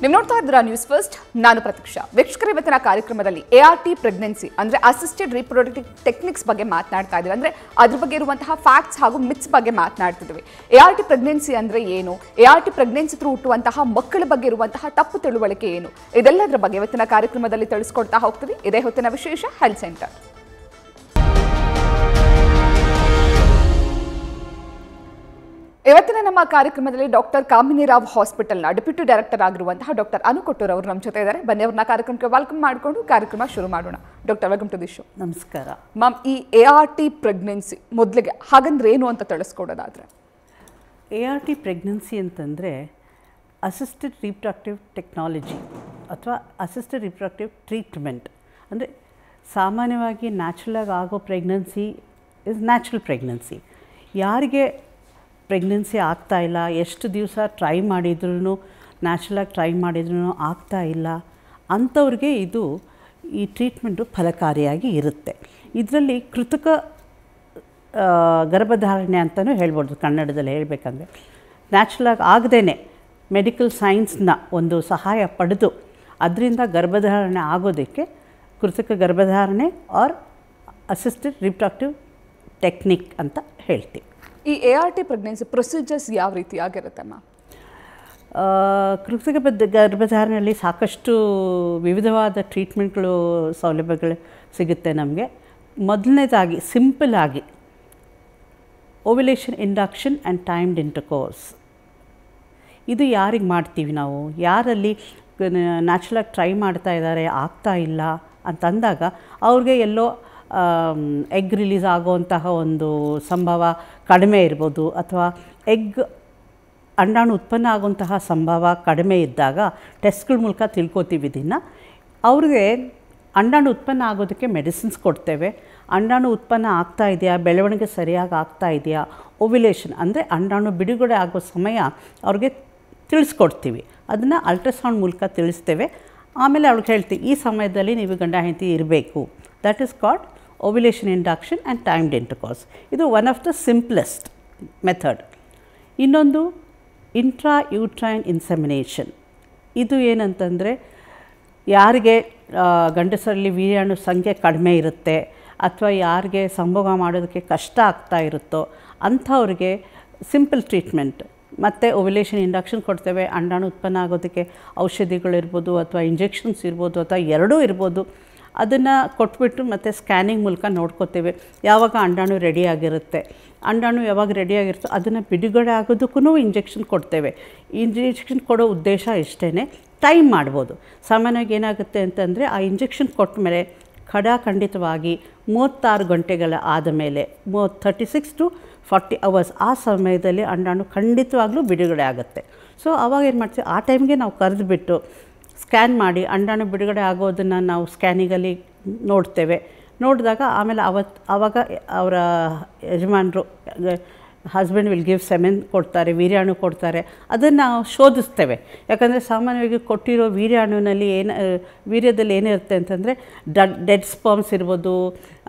ನೀವು ನೋಡ್ತಾ ಇದ್ದೀರಾ ನ್ಯೂಸ್ ಫಸ್ಟ್. ನಾನು ಪ್ರತೀಕ್ಷಾ. ವೀಕ್ಷಕರ, ಇವತ್ತಿನ ಕಾರ್ಯಕ್ರಮದಲ್ಲಿ ART ಪ್ರೆಗ್ನೆನ್ಸಿ ಅಂದ್ರೆ ಅಸಿಸ್ಟೆಡ್ ರಿಪ್ರೊಡಕ್ಟಿವ್ ಟೆಕ್ನಿಕ್ಸ್ ಬಗ್ಗೆ ಮಾತನಾಡ್ತಾ ಇದ್ದೀವಿ. ಅಂದ್ರೆ ಅದ್ರ ಬಗ್ಗೆ ಇರುವಂತಹ ಫ್ಯಾಕ್ಟ್ಸ್ ಹಾಗೂ ಮಿತ್ಸ್ ಬಗ್ಗೆ ಮಾತನಾಡ್ತಿದ್ವಿ. ART ಪ್ರೆಗ್ನೆನ್ಸಿ ಅಂದ್ರೆ ಏನು, ART ಪ್ರೆಗ್ನೆನ್ಸಿ ಥ್ರೂ ಹುಟ್ಟುವಂತಹ ಮಕ್ಕಳ ಬಗ್ಗೆ ಇರುವಂತಹ ತಪ್ಪು ತಿಳುವಳಿಕೆ ಏನು, ಇದೆಲ್ಲದರ ಬಗ್ಗೆ ಇವತ್ತಿನ ಕಾರ್ಯಕ್ರಮದಲ್ಲಿ ತಿಳಿಸ್ಕೊಡ್ತಾ ಹೋಗ್ತೀವಿ. ಇದೇ ಹೊತ್ತಿನ ವಿಶೇಷ ಹೆಲ್ತ್ ಸೆಂಟರ್. ಇವತ್ತಿನ ನಮ್ಮ ಕಾರ್ಯಕ್ರಮದಲ್ಲಿ ಡಾಕ್ಟರ್ ಕಾಮಿನಿ ರಾವ್ ಹಾಸ್ಪಿಟಲ್ನ ಡೆಪ್ಯೂಟಿ ಡೈರೆಕ್ಟರ್ ಆಗಿರುವಂತಹ ಡಾಕ್ಟರ್ ಅನು ಕೊಟ್ಟೂರ್ ಅವರು ನಮ್ಮ ಜೊತೆ ಇದ್ದಾರೆ. ಬನ್ನಿ ಅವ್ರನ್ನ ಕಾರ್ಯಕ್ರಮಕ್ಕೆ ವೆಲ್ಕಮ್ ಮಾಡಿಕೊಂಡು ಕಾರ್ಯಕ್ರಮ ಶುರು ಮಾಡೋಣ. Doctor, welcome to the show. ನಮಸ್ಕಾರ ಮ್ಯಾಮ್. ಈ ART ಪ್ರೆಗ್ನೆನ್ಸಿ ಮೊದಲಿಗೆ ಹಾಗಂದ್ರೆ ಏನು ಅಂತ ತಿಳಿಸ್ಕೊಡೋದಾದ್ರೆ? ART ಪ್ರೆಗ್ನೆನ್ಸಿ ಅಂತಂದರೆ ಅಸಿಸ್ಟೆಡ್ ರಿಪ್ರೊಡಕ್ಟಿವ್ ಟೆಕ್ನಾಲಜಿ ಅಥವಾ ಅಸಿಸ್ಟೆಡ್ ರಿಪ್ರೊಡಕ್ಟಿವ್ ಟ್ರೀಟ್ಮೆಂಟ್. ಅಂದರೆ ಸಾಮಾನ್ಯವಾಗಿ ನ್ಯಾಚುರಲಾಗಿ ಆಗೋ ಪ್ರೆಗ್ನೆನ್ಸಿ ಇಸ್ ನ್ಯಾಚುರಲ್ ಪ್ರೆಗ್ನೆನ್ಸಿ. ಯಾರಿಗೆ ಪ್ರೆಗ್ನೆನ್ಸಿ ಆಗ್ತಾಯಿಲ್ಲ, ಎಷ್ಟು ದಿವಸ ಟ್ರೈ ಮಾಡಿದ್ರೂ ನ್ಯಾಚುರಲಾಗಿ ಟ್ರೈ ಮಾಡಿದ್ರೂ ಆಗ್ತಾಯಿಲ್ಲ ಅಂಥವ್ರಿಗೆ ಈ ಟ್ರೀಟ್ಮೆಂಟು ಫಲಕಾರಿಯಾಗಿ ಇರುತ್ತೆ. ಇದರಲ್ಲಿ ಕೃತಕ ಗರ್ಭಧಾರಣೆ ಅಂತಲೂ ಹೇಳ್ಬೋದು. ಕನ್ನಡದಲ್ಲಿ ಹೇಳಬೇಕಂದ್ರೆ ನ್ಯಾಚುರಲಾಗಿ ಆಗದೇ ಮೆಡಿಕಲ್ ಸೈನ್ಸ್ನ ಒಂದು ಸಹಾಯ ಪಡೆದು ಅದರಿಂದ ಗರ್ಭಧಾರಣೆ ಆಗೋದಕ್ಕೆ ಕೃತಕ ಗರ್ಭಧಾರಣೆ ಆರ್ ಅಸಿಸ್ಟೆಡ್ ರಿಪ್ರೊಡಕ್ಟಿವ್ ಟೆಕ್ನಿಕ್ ಅಂತ ಹೇಳ್ತೀವಿ. ಈ ART ಪ್ರೆಗ್ನೆನ್ಸಿ ಪ್ರೊಸೀಜರ್ಸ್ ಯಾವ ರೀತಿಯಾಗಿರುತ್ತೆ ಮ್ಯಾಮ್? ಕೃತಕ ಗರ್ಭಧಾರಣೆಯಲ್ಲಿ ಸಾಕಷ್ಟು ವಿವಿಧವಾದ ಟ್ರೀಟ್ಮೆಂಟ್ಗಳು, ಸೌಲಭ್ಯಗಳು ಸಿಗುತ್ತೆ ನಮಗೆ. ಮೊದಲನೇದಾಗಿ ಸಿಂಪಲ್ ಆಗಿ ovulation induction and timed intercourse. ಇದು ಯಾರಿಗೆ ಮಾಡ್ತೀವಿ ನಾವು? ಯಾರಲ್ಲಿ ನ್ಯಾಚುರಲಾಗಿ ಟ್ರೈ ಮಾಡ್ತಾ ಇದ್ದಾರೆ, ಆಗ್ತಾ ಇಲ್ಲ ಅಂತಂದಾಗ ಅವ್ರಿಗೆ ಎಲ್ಲೋ ಎಗ್ ರಿಲೀಸ್ ಆಗುವಂತಹ ಒಂದು ಸಂಭವ ಕಡಿಮೆ ಇರ್ಬೋದು, ಅಥವಾ ಅಂಡಾಣು ಉತ್ಪನ್ನ ಆಗುವಂತಹ ಸಂಭವ ಕಡಿಮೆ ಇದ್ದಾಗ ಟೆಸ್ಟ್ಗಳ ಮೂಲಕ ತಿಳ್ಕೊತೀವಿ ಇದನ್ನು. ಅವ್ರಿಗೆ ಅಂಡಾಣು ಉತ್ಪನ್ನ ಆಗೋದಕ್ಕೆ ಮೆಡಿಸಿನ್ಸ್ ಕೊಡ್ತೇವೆ. ಅಂಡಾಣು ಉತ್ಪನ್ನ ಆಗ್ತಾ ಇದೆಯಾ, ಬೆಳವಣಿಗೆ ಸರಿಯಾಗಿ ಆಗ್ತಾ ಇದೆಯಾ, ಓವ್ಯುಲೇಷನ್ ಅಂದರೆ ಅಂಡಾಣು ಬಿಡುಗಡೆ ಆಗೋ ಸಮಯ ಅವ್ರಿಗೆ ತಿಳಿಸ್ಕೊಡ್ತೀವಿ. ಅದನ್ನು ಅಲ್ಟ್ರಾಸೌಂಡ್ ಮೂಲಕ ತಿಳಿಸ್ತೇವೆ. ಆಮೇಲೆ ಅವ್ರಿಗೆ ಹೇಳ್ತೀವಿ ಈ ಸಮಯದಲ್ಲಿ ನೀವು ಗಂಡ ಹೆಂಡತಿ ಇರಬೇಕು. That is called ovulation induction and timed intercourse. ಇದು one of the simplest method. ಇನ್ನೊಂದು ಇಂಟ್ರಾ ಯೂಟ್ರೈನ್ ಇನ್ಸೆಮಿನೇಷನ್. ಇದು ಏನಂತಂದರೆ ಯಾರಿಗೆ ಗಂಡಸರಲ್ಲಿ ವೀರ್ಯಾಣು ಸಂಖ್ಯೆ ಕಡಿಮೆ ಇರುತ್ತೆ ಅಥವಾ ಯಾರಿಗೆ ಸಂಭೋಗ ಮಾಡೋದಕ್ಕೆ ಕಷ್ಟ ಆಗ್ತಾ ಇರುತ್ತೋ ಅಂಥವ್ರಿಗೆ ಸಿಂಪಲ್ ಟ್ರೀಟ್ಮೆಂಟ್ ಮತ್ತು ಓವ್ಯುಲೇಷನ್ ಇಂಡಕ್ಷನ್ ಕೊಡ್ತೇವೆ. ಅಂಡಾಣು ಉತ್ಪನ್ನ ಆಗೋದಕ್ಕೆ ಔಷಧಿಗಳಿರ್ಬೋದು ಅಥವಾ ಇಂಜೆಕ್ಷನ್ಸ್ ಇರ್ಬೋದು ಅಥವಾ ಎರಡೂ ಇರ್ಬೋದು. ಅದನ್ನು ಕೊಟ್ಬಿಟ್ಟು ಮತ್ತು ಸ್ಕ್ಯಾನಿಂಗ್ ಮೂಲಕ ನೋಡ್ಕೋತೇವೆ ಯಾವಾಗ ಅಂಡಾಣು ರೆಡಿಯಾಗಿರುತ್ತೆ. ಅಂಡಾಣು ಯಾವಾಗ ರೆಡಿಯಾಗಿರುತ್ತೋ ಅದನ್ನು ಬಿಡುಗಡೆ ಆಗೋದಕ್ಕೂ ಇಂಜೆಕ್ಷನ್ ಕೊಡ್ತೇವೆ. ಇಂಜೆಕ್ಷನ್ ಕೊಡೋ ಉದ್ದೇಶ ಇಷ್ಟೇ, ಟೈಮ್ ಮಾಡ್ಬೋದು. ಸಾಮಾನ್ಯವಾಗಿ ಏನಾಗುತ್ತೆ ಅಂತಂದರೆ ಆ ಇಂಜೆಕ್ಷನ್ ಕೊಟ್ಟ ಮೇಲೆ ಖಂಡಿತವಾಗಿ 36 ಗಂಟೆಗಳ ಆದಮೇಲೆ 36 to 40 hours ಆ ಸಮಯದಲ್ಲಿ ಅಂಡಾಣು ಖಂಡಿತವಾಗ್ಲೂ ಬಿಡುಗಡೆ ಆಗುತ್ತೆ. ಸೊ ಆವಾಗ ಏನು ಮಾಡ್ತೀವಿ, ಆ ಟೈಮ್ಗೆ ನಾವು ಕರೆದುಬಿಟ್ಟು ಸ್ಕ್ಯಾನ್ ಮಾಡಿ ಅಂಡಾಣು ಬಿಡುಗಡೆ ಆಗೋದನ್ನು ನಾವು ಸ್ಕ್ಯಾನಿಂಗಲ್ಲಿ ನೋಡ್ತೇವೆ. ನೋಡಿದಾಗ ಆಮೇಲೆ ಆವಾಗ ಅವರ ಯಜಮಾನರು ಹಸ್ಬೆಂಡ್ ವಿಲ್ ಗಿವ್ ಸೆಮೆನ್ ಕೊಡ್ತಾರೆ, ವೀರ್ಯಾಣು ಕೊಡ್ತಾರೆ. ಅದನ್ನು ಶೋಧಿಸ್ತೇವೆ. ಯಾಕಂದರೆ ಸಾಮಾನ್ಯವಾಗಿ ಕೊಟ್ಟಿರೋ ವೀರ್ಯಾಣುವಿನಲ್ಲಿ ವೀರ್ಯದಲ್ಲಿ ಏನಿರುತ್ತೆ ಅಂತಂದರೆ ಡೆಡ್ ಸ್ಪರ್ಮ್ಸ್ ಇರ್ಬೋದು,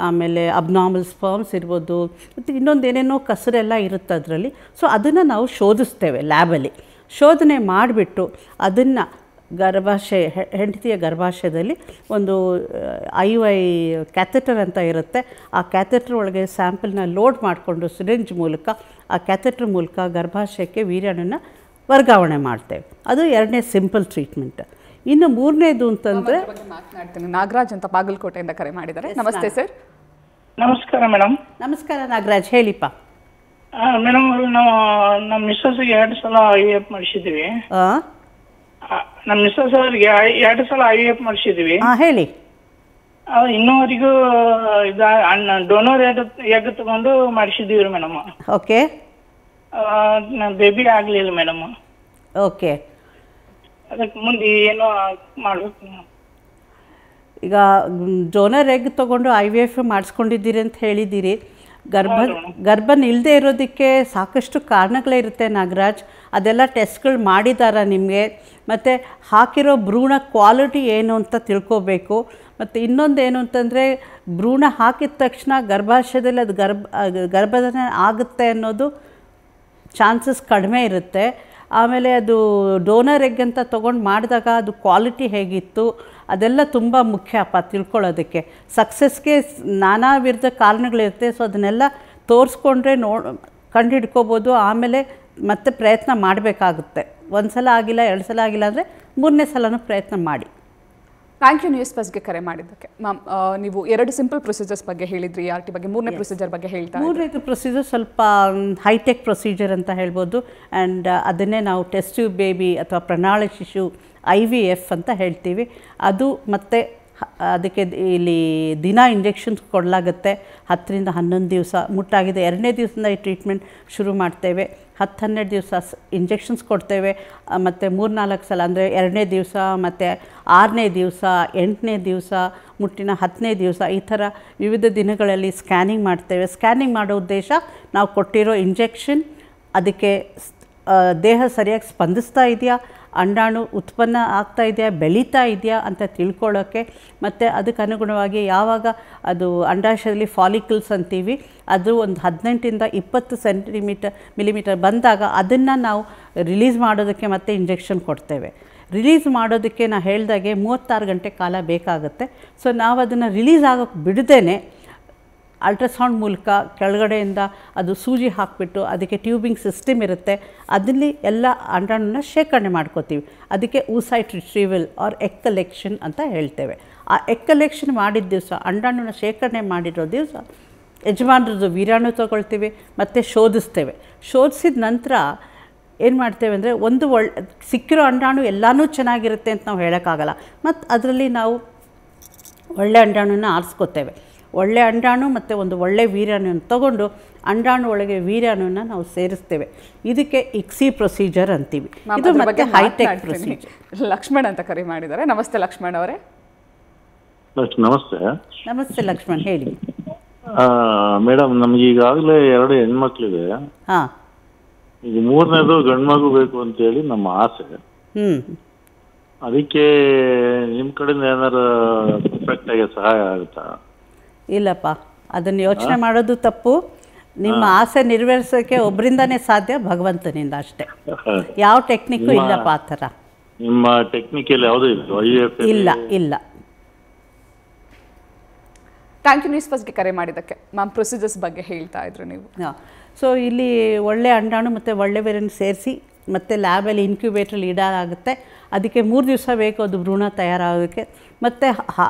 ಆಮೇಲೆ ಅಬ್ನಾರ್ಮಲ್ ಸ್ಪರ್ಮ್ಸ್ ಇರ್ಬೋದು, ಮತ್ತು ಇನ್ನೊಂದು ಏನೇನೋ ಕಸರೆಲ್ಲ ಇರುತ್ತೆ ಅದರಲ್ಲಿ. ಸೊ ಅದನ್ನು ನಾವು ಶೋಧಿಸ್ತೇವೆ ಲ್ಯಾಬಲ್ಲಿ. ಶೋಧನೆ ಮಾಡಿಬಿಟ್ಟು ಅದನ್ನು ಹೆಂಡತಿಯ ಗರ್ಭಾಶಯದಲ್ಲಿ ಒಂದು IUI ಕ್ಯಾಥೆಟರ್ ಅಂತ ಇರುತ್ತೆ. ಆ ಕ್ಯಾಥೆಟರ್ ಒಳಗೆ ಸ್ಯಾಂಪಲ್ನ ಲೋಡ್ ಮಾಡಿಕೊಂಡು ಸಿರಿಂಜ್ ಮೂಲಕ ಆ ಕ್ಯಾಥೆಟರ್ ಮೂಲಕ ಗರ್ಭಾಶಯಕ್ಕೆ ವೀರ್ಯಾಣುನ ವರ್ಗಾವಣೆ ಮಾಡ್ತೇವೆ. ಅದು ಎರಡನೇ ಸಿಂಪಲ್ ಟ್ರೀಟ್ಮೆಂಟ್. ಇನ್ನು ಮೂರನೇದು ಅಂತಂದರೆ ಮಾತನಾಡ್ತೀನಿ. ನಾಗರಾಜ್ ಅಂತ ಬಾಗಲಕೋಟೆಯಿಂದ ಕರೆ ಮಾಡಿದ್ದಾರೆ. ನಮಸ್ತೆ ಸರ್. ನಮಸ್ಕಾರ ಮೇಡಮ್. ನಮಸ್ಕಾರ ನಾಗರಾಜ್, ಹೇಳಿಪ್ಪ. ಮೇಡಮ್, ನಾವು ನಮ್ಮ ಮಿಸ್ಸಸ್ಗೆ 2 ಸಲ IVF ಮಾಡಿಸಿದ್ವಿ. ನಮ್ಮ ಮಿಸ್ಸಸ್ ಅವರಿಗೆ 2 ಸಲ IVF ಮಾಡಿಸಿದ್ವಿ. ಹೇಳಿ. ಇನ್ನೂವರೆಗೂ ಡೋನರ್ ಎಗ್ ತಗೊಂಡು ಮಾಡಿಸಿದೀವಿ ಮೇಡಮ್. ಓಕೆ. ಬೇಬಿ ಆಗ್ಲಿಲ್ಲ ಮೇಡಮ್. ಓಕೆ. ಅದಕ್ಕೆ ಮುಂದೆ ಏನೋ ಮಾಡ್ಬೇಕು. ಈಗ ಡೋನರ್ ಎಗ್ ತೊಗೊಂಡು IVF ಮಾಡಿಸ್ಕೊಂಡಿದ್ದೀರಿ ಅಂತ ಹೇಳಿದ್ದೀರಿ. ಗರ್ಭ ನಿಲ್ಲದೆ ಇರೋದಕ್ಕೆ ಸಾಕಷ್ಟು ಕಾರಣಗಳೇ ಇರುತ್ತೆ ನಾಗರಾಜ್. ಅದೆಲ್ಲ ಟೆಸ್ಟ್ಗಳು ಮಾಡಿದಾರ ನಿಮಗೆ? ಮತ್ತು ಹಾಕಿರೋ ಭ್ರೂಣ ಕ್ವಾಲಿಟಿ ಏನು ಅಂತ ತಿಳ್ಕೋಬೇಕು. ಮತ್ತು ಇನ್ನೊಂದು ಏನು ಅಂತಂದರೆ ಭ್ರೂಣ ಹಾಕಿದ ತಕ್ಷಣ ಗರ್ಭಾಶಯದಲ್ಲಿ ಅದು ಗರ್ಭಧಾರಣೆ ಆಗುತ್ತೆ ಅನ್ನೋದು ಚಾನ್ಸಸ್ ಕಡಿಮೆ ಇರುತ್ತೆ. ಆಮೇಲೆ ಅದು ಡೋನರ್ ಎಗ್ ಅಂತ ತೊಗೊಂಡು ಮಾಡಿದಾಗ ಅದು ಕ್ವಾಲಿಟಿ ಹೇಗಿತ್ತು ಅದೆಲ್ಲ ತುಂಬ ಮುಖ್ಯಪ್ಪ ತಿಳ್ಕೊಳ್ಳೋದಕ್ಕೆ. ಸಕ್ಸಸ್ಗೆ ನಾನಾ ವಿಧದ ಕಾರಣಗಳಿರುತ್ತೆ. ಸೊ ಅದನ್ನೆಲ್ಲ ತೋರಿಸ್ಕೊಂಡ್ರೆ ಕಂಡುಹಿಡ್ಕೋಬೋದು. ಆಮೇಲೆ ಮತ್ತೆ ಪ್ರಯತ್ನ ಮಾಡಬೇಕಾಗುತ್ತೆ. ಒಂದು ಸಲ ಆಗಿಲ್ಲ, 2 ಸಲ ಆಗಿಲ್ಲ ಅಂದರೆ 3ನೇ ಸಲನೂ ಪ್ರಯತ್ನ ಮಾಡಿ. ಥ್ಯಾಂಕ್ ಯು ನ್ಯೂಸ್ ಫಸ್ಟ್ಗೆ ಕರೆ ಮಾಡಿದ್ದಕ್ಕೆ. ಮ್ಯಾಮ್, ನೀವು 2 ಸಿಂಪಲ್ ಪ್ರೊಸೀಜರ್ಸ್ ಬಗ್ಗೆ ಹೇಳಿದ್ರಿ, ART ಬಗ್ಗೆ. 3ನೇ ಪ್ರೊಸೀಜರ್ ಬಗ್ಗೆ ಹೇಳ್ತಾ ಇದ್ದೀರಿ. 3ನೇದು ಪ್ರೊಸೀಜರ್ ಸ್ವಲ್ಪ ಹೈಟೆಕ್ ಪ್ರೊಸೀಜರ್ ಅಂತ ಹೇಳ್ಬೋದು. ಆ್ಯಂಡ್ ಅದನ್ನೇ ನಾವು ಟೆಸ್ಟ್ ಟ್ಯೂಬ್ ಬೇಬಿ ಅಥವಾ ಪ್ರಣಾಳ ಶಿಶು IVF ಅಂತ ಹೇಳ್ತೀವಿ. ಅದು ಮತ್ತು ಅದಕ್ಕೆ ಇಲ್ಲಿ ದಿನ ಇಂಜೆಕ್ಷನ್ಸ್ ಕೊಡಲಾಗುತ್ತೆ. 10ರಿಂದ 11 ದಿವಸ ಮುಟ್ಟಾಗಿದೆ 2ನೇ ದಿವಸದಿಂದ ಈ ಟ್ರೀಟ್ಮೆಂಟ್ ಶುರು ಮಾಡ್ತೇವೆ. 10-12 ದಿವಸ ಇಂಜೆಕ್ಷನ್ಸ್ ಕೊಡ್ತೇವೆ. ಮತ್ತು 3-4 ಸಲ ಅಂದರೆ 2ನೇ ದಿವಸ ಮತ್ತು 6ನೇ ದಿವಸ, 8ನೇ ದಿವಸ, ಮುಟ್ಟಿನ 10ನೇ ದಿವಸ, ಈ ಥರ ವಿವಿಧ ದಿನಗಳಲ್ಲಿ ಸ್ಕ್ಯಾನಿಂಗ್ ಮಾಡ್ತೇವೆ. ಸ್ಕ್ಯಾನಿಂಗ್ ಮಾಡೋ ಉದ್ದೇಶ ನಾವು ಕೊಟ್ಟಿರೋ ಇಂಜೆಕ್ಷನ್ ಅದಕ್ಕೆ ದೇಹ ಸರಿಯಾಗಿ ಸ್ಪಂದಿಸ್ತಾ ಇದೆಯಾ, ಅಂಡಾಣು ಉತ್ಪನ್ನ ಆಗ್ತಾ ಇದೆಯಾ, ಬೆಳೀತಾ ಇದೆಯಾ ಅಂತ ತಿಳ್ಕೊಳ್ಳೋಕ್ಕೆ. ಮತ್ತು ಅದಕ್ಕೆ ಅನುಗುಣವಾಗಿ ಯಾವಾಗ ಅದು ಅಂಡಾಶಯದಲ್ಲಿ ಫಾಲಿಕಲ್ಸ್ ಅಂತೀವಿ, ಅದು ಒಂದು 18ರಿಂದ 20 ಮಿಲಿಮೀಟರ್ ಬಂದಾಗ ಅದನ್ನು ನಾವು ರಿಲೀಸ್ ಮಾಡೋದಕ್ಕೆ ಮತ್ತೆ ಇಂಜೆಕ್ಷನ್ ಕೊಡ್ತೇವೆ. ರಿಲೀಸ್ ಮಾಡೋದಕ್ಕೆ ನಾನು ಹೇಳ್ದಾಗೆ 36 ಗಂಟೆ ಕಾಲ ಬೇಕಾಗುತ್ತೆ. ಸೊ ನಾವು ಅದನ್ನು ರಿಲೀಸ್ ಆಗೋಕ್ಕೆ ಬಿಡದೇನೆ ಅಲ್ಟ್ರಾಸೌಂಡ್ ಮೂಲಕ ಕೆಳಗಡೆಯಿಂದ ಅದು ಸೂಜಿ ಹಾಕಿಬಿಟ್ಟು ಅದಕ್ಕೆ ಟ್ಯೂಬಿಂಗ್ ಸಿಸ್ಟಮ್ ಇರುತ್ತೆ. ಅದರಲ್ಲಿ ಎಲ್ಲ ಅಂಡಾಣುನ ಶೇಖರಣೆ ಮಾಡ್ಕೋತೀವಿ. ಅದಕ್ಕೆ oocyte retrieval or egg collection ಅಂತ ಹೇಳ್ತೇವೆ. ಆ ಎಗ್ ಕಲೆಕ್ಷನ್ ಮಾಡಿದ ದಿವಸ, ಅಂಡಾಣುನ ಶೇಖರಣೆ ಮಾಡಿರೋ ದಿವಸ ಯಜಮಾನ್ರದ್ದು ವೀರ್ಯಾಣು ತೊಗೊಳ್ತೀವಿ ಮತ್ತು ಶೋಧಿಸ್ತೇವೆ. ಶೋಧಿಸಿದ ನಂತರ ಏನು ಮಾಡ್ತೇವೆ ಅಂದರೆ, ಒಂದು ಸಿಕ್ಕಿರೋ ಅಂಡಾಣು ಎಲ್ಲನೂ ಚೆನ್ನಾಗಿರುತ್ತೆ ಅಂತ ನಾವು ಹೇಳೋಕ್ಕಾಗಲ್ಲ. ಮತ್ತು ಅದರಲ್ಲಿ ನಾವು ಒಳ್ಳೆ ಅಂಡಾಣುನ ಆರಿಸ್ಕೋತೇವೆ. ಒಳ್ಳೆ ಅಂಡಾಣು ಮತ್ತು ಒಂದು ಒಳ್ಳೆ ವೀರ್ಯಾಣುವನ್ನು ತೊಗೊಂಡು ಅಂಡಾಣು ಒಳಗೆ ವೀರ್ಯಾಣುನ ನಾವು ಸೇರಿಸ್ತೇವೆ. ಇದಕ್ಕೆ ICSI ಪ್ರೊಸೀಜರ್ ಅಂತೀವಿ. ಇದು ಮತ್ತೆ ಹೈಟೆಕ್ ಪ್ರೊಸೀಜರ್. ಲಕ್ಷ್ಮಣ್ ಅಂತ ಕರೆ ಮಾಡಿದ್ದಾರೆ. ನಮಸ್ತೆ ಲಕ್ಷ್ಮಣ್ ಅವರೇ. ನಮಸ್ತೆ. ನಮಸ್ತೆ ಲಕ್ಷ್ಮಣ್, ಹೇಳಿ. ಮೇಡಮ್, ನಮ್ಗೆ ಈಗಾಗಲೇ 2 ಹೆಣ್ಮಕ್ಳಿದೆ. ಹಾಂ, ಈಗ 3ನೇದು ಗಂಡು ಮಗು ಬೇಕು ಅಂತೇಳಿ ನಮ್ಮ ಆಸೆ. ಅದಕ್ಕೆ ನಿಮ್ಮ ಕಡೆಯಿಂದ ಏನಾರು ಪರ್ಫೆಕ್ಟ್ ಆಗಿ ಸಹಾಯ ಆಗುತ್ತಾ? ಇಲ್ಲಪ್ಪ, ಅದನ್ನು ಯೋಚನೆ ಮಾಡೋದು ತಪ್ಪು. ನಿಮ್ಮ ಆಸೆ ನೆರವೇರಿಸೋಕ್ಕೆ ಒಬ್ಬರಿಂದನೇ ಸಾಧ್ಯ, ಭಗವಂತನಿಂದ ಅಷ್ಟೇ. ಯಾವ ಟೆಕ್ನಿಕ್ಕು ಇಲ್ಲಪ್ಪ ಆ ಥರ. ನಿಮ್ಮ ಟೆಕ್ನಿಕಲ್ಲಿ ಯಾವುದೂ ಇಲ್ಲ ಇಲ್ಲ. ಥ್ಯಾಂಕ್ ಯು ನ್ಯೂಸ್ ಫಸ್ಟ್ಗೆ ಕರೆ ಮಾಡಿದ್ದಕ್ಕೆ. ಮ್ಯಾಮ್, ಪ್ರೊಸೀಜರ್ಸ್ ಬಗ್ಗೆ ಹೇಳ್ತಾ ಇದ್ರು ನೀವು. ಹಾಂ, ಸೊ ಇಲ್ಲಿ ಒಳ್ಳೆ ಅಂಡಾಣು ಮತ್ತು ಒಳ್ಳೆ ಬೇರನ್ನು ಸೇರಿಸಿ ಮತ್ತು ಲ್ಯಾಬಲ್ಲಿ ಇನ್ಕ್ಯುಬೇಟ್ರಲ್ಲಿ ಇಡಲಾಗುತ್ತೆ. ಅದಕ್ಕೆ 3 ದಿವಸ ಬೇಕು ಅದು ಭ್ರೂಣ ತಯಾರಾಗೋಕ್ಕೆ. ಮತ್ತು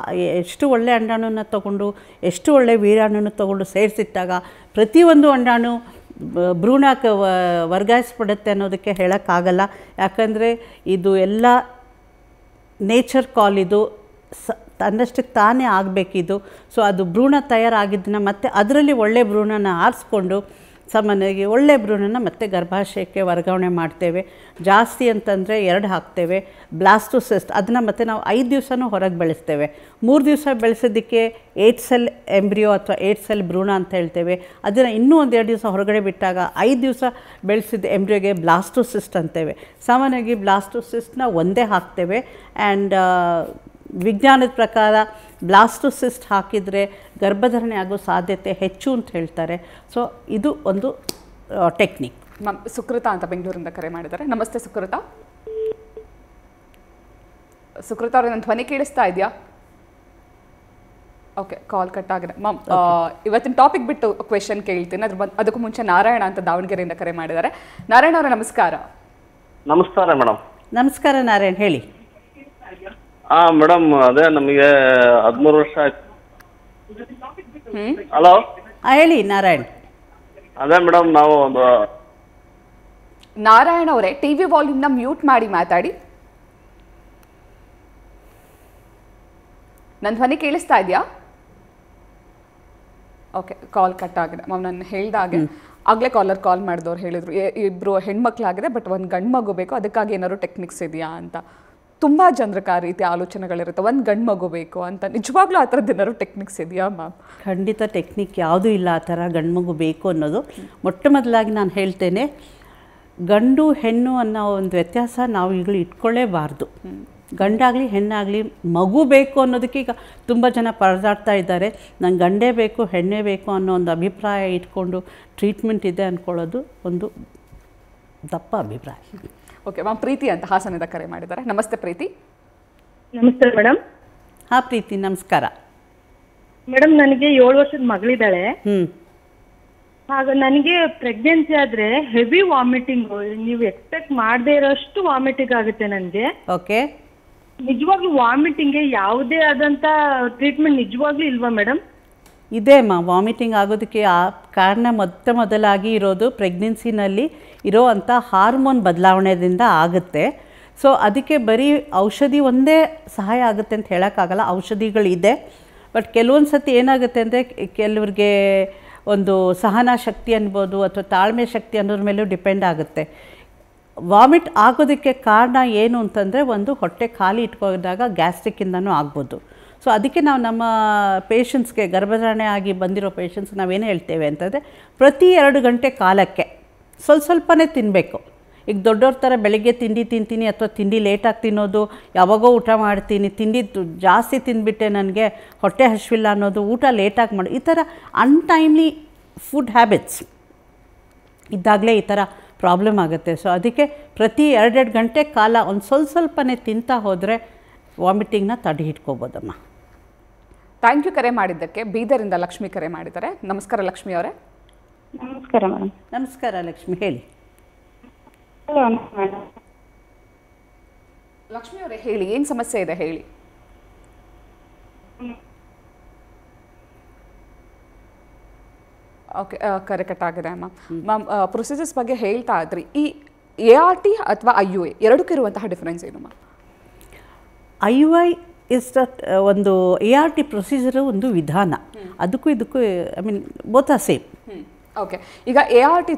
ಎಷ್ಟು ಒಳ್ಳೆ ಅಂಡಾಣುನ ತೊಗೊಂಡು ಎಷ್ಟು ಒಳ್ಳೆ ವೀರ್ಯಾಣುನ ತೊಗೊಂಡು ಸೇರಿಸಿಟ್ಟಾಗ ಪ್ರತಿಯೊಂದು ಅಂಡಾಣು ಭ್ರೂಣಕ್ಕೆ ವರ್ಗಾಯಿಸ್ಬಿಡುತ್ತೆ ಅನ್ನೋದಕ್ಕೆ ಹೇಳೋಕ್ಕಾಗಲ್ಲ. ಯಾಕಂದರೆ ಇದು ಎಲ್ಲ ನೇಚರ್ ಕಾಲ್, ಇದು ತನ್ನಷ್ಟಕ್ಕೆ ತಾನೇ ಆಗಬೇಕಿದು. ಸೊ ಅದು ಭ್ರೂಣ ತಯಾರಾಗಿದ್ದನ್ನ ಮತ್ತು ಅದರಲ್ಲಿ ಒಳ್ಳೆ ಭ್ರೂಣನ ಆರಿಸ್ಕೊಂಡು ಸಾಮಾನ್ಯವಾಗಿ ಒಳ್ಳೆ ಭ್ರೂಣನ ಮತ್ತೆ ಗರ್ಭಾಶಯಕ್ಕೆ ವರ್ಗಾವಣೆ ಮಾಡ್ತೇವೆ. ಜಾಸ್ತಿ ಅಂತಂದರೆ 2 ಹಾಕ್ತೇವೆ. ಬ್ಲಾಸ್ಟೋಸಿಸ್ಟ್ ಅದನ್ನು ಮತ್ತೆ ನಾವು 5 ದಿವಸನೂ ಹೊರಗೆ ಬೆಳೆಸ್ತೇವೆ. 3 ದಿವಸ ಬೆಳೆಸೋದಕ್ಕೆ 8 ಸೆಲ್ ಎಂಬ್ರಿಯೋ ಅಥವಾ 8 ಸೆಲ್ ಭ್ರೂಣ ಅಂತ ಹೇಳ್ತೇವೆ. ಅದನ್ನು ಇನ್ನೂ 1-2 ದಿವಸ ಹೊರಗಡೆ ಬಿಟ್ಟಾಗ 5 ದಿವಸ ಬೆಳೆಸಿದ ಎಂಬ್ರಿಯೋಗೆ ಬ್ಲಾಸ್ಟೋಸಿಸ್ಟ್ ಅಂತೇವೆ. ಸಾಮಾನ್ಯವಾಗಿ ಬ್ಲಾಸ್ಟೋಸಿಸ್ಟ್ನ ಒಂದೇ ಹಾಕ್ತೇವೆ. ಆ್ಯಂಡ್ ವಿಜ್ಞಾನದ ಪ್ರಕಾರ ಬ್ಲಾಸ್ಟೋಸಿಸ್ಟ್ ಹಾಕಿದರೆ ಗರ್ಭಧಾರಣೆ ಆಗೋ ಸಾಧ್ಯತೆ ಹೆಚ್ಚು ಅಂತ ಹೇಳ್ತಾರೆ. ಸೊ ಇದು ಒಂದು ಟೆಕ್ನಿಕ್. ಮ್ಯಾಮ್, ಸುಕೃತ ಅಂತ ಬೆಂಗಳೂರಿಂದ ಕರೆ ಮಾಡಿದ್ದಾರೆ. ನಮಸ್ತೆ ಸುಕೃತ. ಸುಕೃತ ಅವ್ರಿಗೆ ನನ್ನ ಧ್ವನಿ ಕೇಳಿಸ್ತಾ ಇದೆಯಾ? ಓಕೆ, ಕಾಲ್ ಕಟ್ ಆಗಿದೆ. ಮ್ಯಾಮ್, ಇವತ್ತಿನ ಟಾಪಿಕ್ ಬಿಟ್ಟು ಕ್ವೆಶನ್ ಕೇಳ್ತೀನಿ. ಅದಕ್ಕೂ ಮುಂಚೆ ನಾರಾಯಣ ಅಂತ ದಾವಣಗೆರೆಯಿಂದ ಕರೆ ಮಾಡಿದ್ದಾರೆ. ನಾರಾಯಣ ಅವರೇ, ನಮಸ್ಕಾರ. ನಮಸ್ಕಾರ ಮೇಡಮ್. ನಮಸ್ಕಾರ ನಾರಾಯಣ್, ಹೇಳಿ. ಮೇಡಮ್, ಅದೇ ನಮಗೆ 13 ವರ್ಷ ಆಯ್ತು. ಹಲೋ, ಹೇಳಿ ನಾರಾಯಣ್. ಅದೇ ಮೇಡಮ್, ನಾವು ಒಂದು ನಾರಾಯಣ ಅವರೇ, ಟಿವಿ ವಾಲ್ಯೂಮ್ನ ಮ್ಯೂಟ್ ಮಾಡಿ ಮಾತಾಡಿ. ನನ್ನ ಧ್ವನಿ ಕೇಳಿಸ್ತಾ ಇದೆಯಾ? ಓಕೆ, ಕಾಲ್ ಕಟ್ ಆಗಿದೆ. ನಾನು ಹೇಳ್ದಾಗೆ ಆಗಲೇ ಕಾಲ್ ಮಾಡಿದವ್ರು ಹೇಳಿದ್ರು, 2 ಹೆಣ್ಮಕ್ಳಾಗಿದೆ ಬಟ್ ಒಂದು ಗಂಡು ಮಗು ಬೇಕು, ಅದಕ್ಕಾಗಿ ಏನಾದ್ರು ಟೆಕ್ನಿಕ್ಸ್ ಇದೆಯಾ ಅಂತ. ತುಂಬ ಜನರಿಗೆ ಆ ರೀತಿ ಆಲೋಚನೆಗಳಿರುತ್ತೆ, ಒಂದು ಗಂಡು ಮಗು ಬೇಕು ಅಂತ. ನಿಜವಾಗ್ಲೂ ಆ ಥರದ್ದು ಏನಾದ್ರು ಟೆಕ್ನಿಕ್ಸ್ ಇದೆಯಾ ಮ್ಯಾಮ್? ಖಂಡಿತ ಟೆಕ್ನಿಕ್ ಯಾವುದೂ ಇಲ್ಲ ಆ ಥರ ಗಂಡು ಮಗು ಬೇಕು ಅನ್ನೋದು. ಮೊಟ್ಟ ಮೊದಲಾಗಿ ನಾನು ಹೇಳ್ತೇನೆ, ಗಂಡು ಹೆಣ್ಣು ಅನ್ನೋ ಒಂದು ವ್ಯತ್ಯಾಸ ನಾವು ಈಗಲೂ ಇಟ್ಕೊಳ್ಳೇಬಾರ್ದು. ಗಂಡಾಗಲಿ ಹೆಣ್ಣಾಗಲಿ ಮಗು ಬೇಕು ಅನ್ನೋದಕ್ಕೆ ಈಗ ತುಂಬ ಜನ ಪರದಾಡ್ತಾ ಇದ್ದಾರೆ. ನಂಗೆ ಗಂಡೇ ಬೇಕು ಹೆಣ್ಣೇ ಬೇಕು ಅನ್ನೋ ಒಂದು ಅಭಿಪ್ರಾಯ ಇಟ್ಕೊಂಡು ಟ್ರೀಟ್ಮೆಂಟ್ ಇದೆ ಅಂದ್ಕೊಳ್ಳೋದು ಒಂದು ದಪ್ಪ ಅಭಿಪ್ರಾಯ. ಓಕೆ ಮ್ಯಾಮ್, ಪ್ರೀತಿ ಅಂತ ಹಾಸನದಿಂದ ಕರೆ ಮಾಡಿದ್ದಾರೆ. ನಮಸ್ತೆ ಪ್ರೀತಿ. ನಮಸ್ತೆ ಮೇಡಮ್. ಹಾಂ ಪ್ರೀತಿ, ನಮಸ್ಕಾರ ಮೇಡಮ್, ನನಗೆ 7 ವರ್ಷದ ಮಗಳಿದ್ದಾಳೆ. ಆಗ ನನಗೆ ಪ್ರೆಗ್ನೆನ್ಸಿ ಆದ್ರೆ ಹೆವಿ ವಾಮಿಟಿಂಗ್, ನೀವು ಎಕ್ಸ್ಪೆಕ್ಟ್ ಮಾಡದೇ ಇರೋಷ್ಟು ವಾಮಿಟಿಂಗ್ ಆಗುತ್ತೆ ನನಗೆ. ಓಕೆ, ನಿಜವಾಗ್ಲೂ ವಾಮಿಟಿಂಗ್ಗೆ ಯಾವುದೇ ಆದಂತ ಟ್ರೀಟ್ಮೆಂಟ್ ನಿಜವಾಗ್ಲೂ ಇಲ್ವಾ ಮೇಡಮ್? ಇದೆ ಅಮ್ಮ. ವಾಮಿಟಿಂಗ್ ಆಗೋದಕ್ಕೆ ಕಾರಣ ಮೊದಲಾಗಿ ಇರೋದು ಪ್ರೆಗ್ನೆನ್ಸಿನಲ್ಲಿ ಇರೋ ಅಂಥ ಹಾರ್ಮೋನ್ ಬದಲಾವಣೆಯಿಂದ ಆಗುತ್ತೆ. ಸೊ ಅದಕ್ಕೆ ಬರೀ ಔಷಧಿ ಒಂದೇ ಸಹಾಯ ಆಗುತ್ತೆ ಅಂತ ಹೇಳೋಕ್ಕಾಗಲ್ಲ, ಔಷಧಿಗಳಿದೆ. ಬಟ್ ಕೆಲವೊಂದು ಸತಿ ಏನಾಗುತ್ತೆ ಅಂದರೆ ಕೆಲವ್ರಿಗೆ ಒಂದು ಸಹನಾ ಶಕ್ತಿ ಅನ್ಬೋದು ಅಥವಾ ತಾಳ್ಮೆ ಶಕ್ತಿ ಅನ್ನೋದ್ರ ಮೇಲೂ ಡಿಪೆಂಡ್ ಆಗುತ್ತೆ. ವಾಮಿಟ್ ಆಗೋದಕ್ಕೆ ಕಾರಣ ಏನು ಅಂತಂದರೆ, ಒಂದು ಹೊಟ್ಟೆ ಖಾಲಿ ಇಟ್ಕೊಂಡಾಗ ಗ್ಯಾಸ್ಟ್ರಿಕ್ಕಿಂದನೂ ಆಗ್ಬೋದು. ಸೊ ಅದಕ್ಕೆ ನಾವು ನಮ್ಮ ಪೇಷಂಟ್ಸ್ಗೆ, ಗರ್ಭಧಾರಣೆ ಆಗಿ ಬಂದಿರೋ ಪೇಷಂಟ್ಸ್ಗೆ ನಾವೇನು ಹೇಳ್ತೇವೆ ಅಂತಂದರೆ, ಪ್ರತಿ 2 ಗಂಟೆ ಕಾಲಕ್ಕೆ ಸ್ವಲ್ಪನೇ ತಿನ್ನಬೇಕು. ಈಗ ದೊಡ್ಡವ್ರ ಥರ ಬೆಳಗ್ಗೆ ತಿಂಡಿ ತಿಂತೀನಿ ಅಥವಾ ತಿಂಡಿ ಲೇಟಾಗಿ ತಿನ್ನೋದು, ಯಾವಾಗೋ ಊಟ ಮಾಡ್ತೀನಿ, ತಿಂಡಿ ಜಾಸ್ತಿ ತಿಂದುಬಿಟ್ಟೆ ನನಗೆ ಹೊಟ್ಟೆ ಹಸಿವಿಲ್ಲ ಅನ್ನೋದು, ಊಟ ಲೇಟಾಗಿ ಮಾಡಿ, ಈ ಥರ ಅನ್ಟೈಮ್ಲಿ ಫುಡ್ ಹ್ಯಾಬಿಟ್ಸ್ ಇದ್ದಾಗಲೇ ಈ ಥರ ಪ್ರಾಬ್ಲಮ್ ಆಗುತ್ತೆ. ಸೊ ಅದಕ್ಕೆ ಪ್ರತಿ 2 ಗಂಟೆ ಕಾಲ ಒಂದು ಸ್ವಲ್ಪನೇ ತಿಂತಾ ಹೋದರೆ ವಾಮಿಟಿಂಗ್ನ ತಡೆ ಹಿಡ್ಕೋಬೋದಮ್ಮ. ಥ್ಯಾಂಕ್ ಯು ಕರೆ ಮಾಡಿದ್ದಕ್ಕೆ. ಬೀದರಿಂದ ಲಕ್ಷ್ಮಿ ಕರೆ ಮಾಡಿದ್ದಾರೆ. ನಮಸ್ಕಾರ ಲಕ್ಷ್ಮಿ ಅವರೇ. ನಮಸ್ಕಾರ ಮೇಡಮ್. ನಮಸ್ಕಾರ ಲಕ್ಷ್ಮಿ, ಹೇಳಿ. ಲಕ್ಷ್ಮಿ ಅವರೇ ಹೇಳಿ, ಏನು ಸಮಸ್ಯೆ ಇದೆ ಹೇಳಿ. ಓಕೆ, ಕರೆ ಕಟ್ ಆಗಿದೆ ಅಮ್ಮ. ಮ್ಯಾಮ್, ಪ್ರೊಸೀಜರ್ಸ್ ಬಗ್ಗೆ ಹೇಳ್ತಾ ಇದ್ರಿ. ಈ ART ಅಥವಾ IUI ಎರಡಕ್ಕೂ ಇರುವಂತಹ ಡಿಫರೆನ್ಸ್ ಏನು ಮ್ಯಾಮ್? IUI ಇಸ್ ದಟ್ ಒಂದು ART ಪ್ರೊಸೀಜರು ಒಂದು ವಿಧಾನ, ಅದಕ್ಕೂ ಇದಕ್ಕೂ ಬೋತ್ ಆರ್ ಸೇಮ್. ಓಕೆ, ಈಗ ART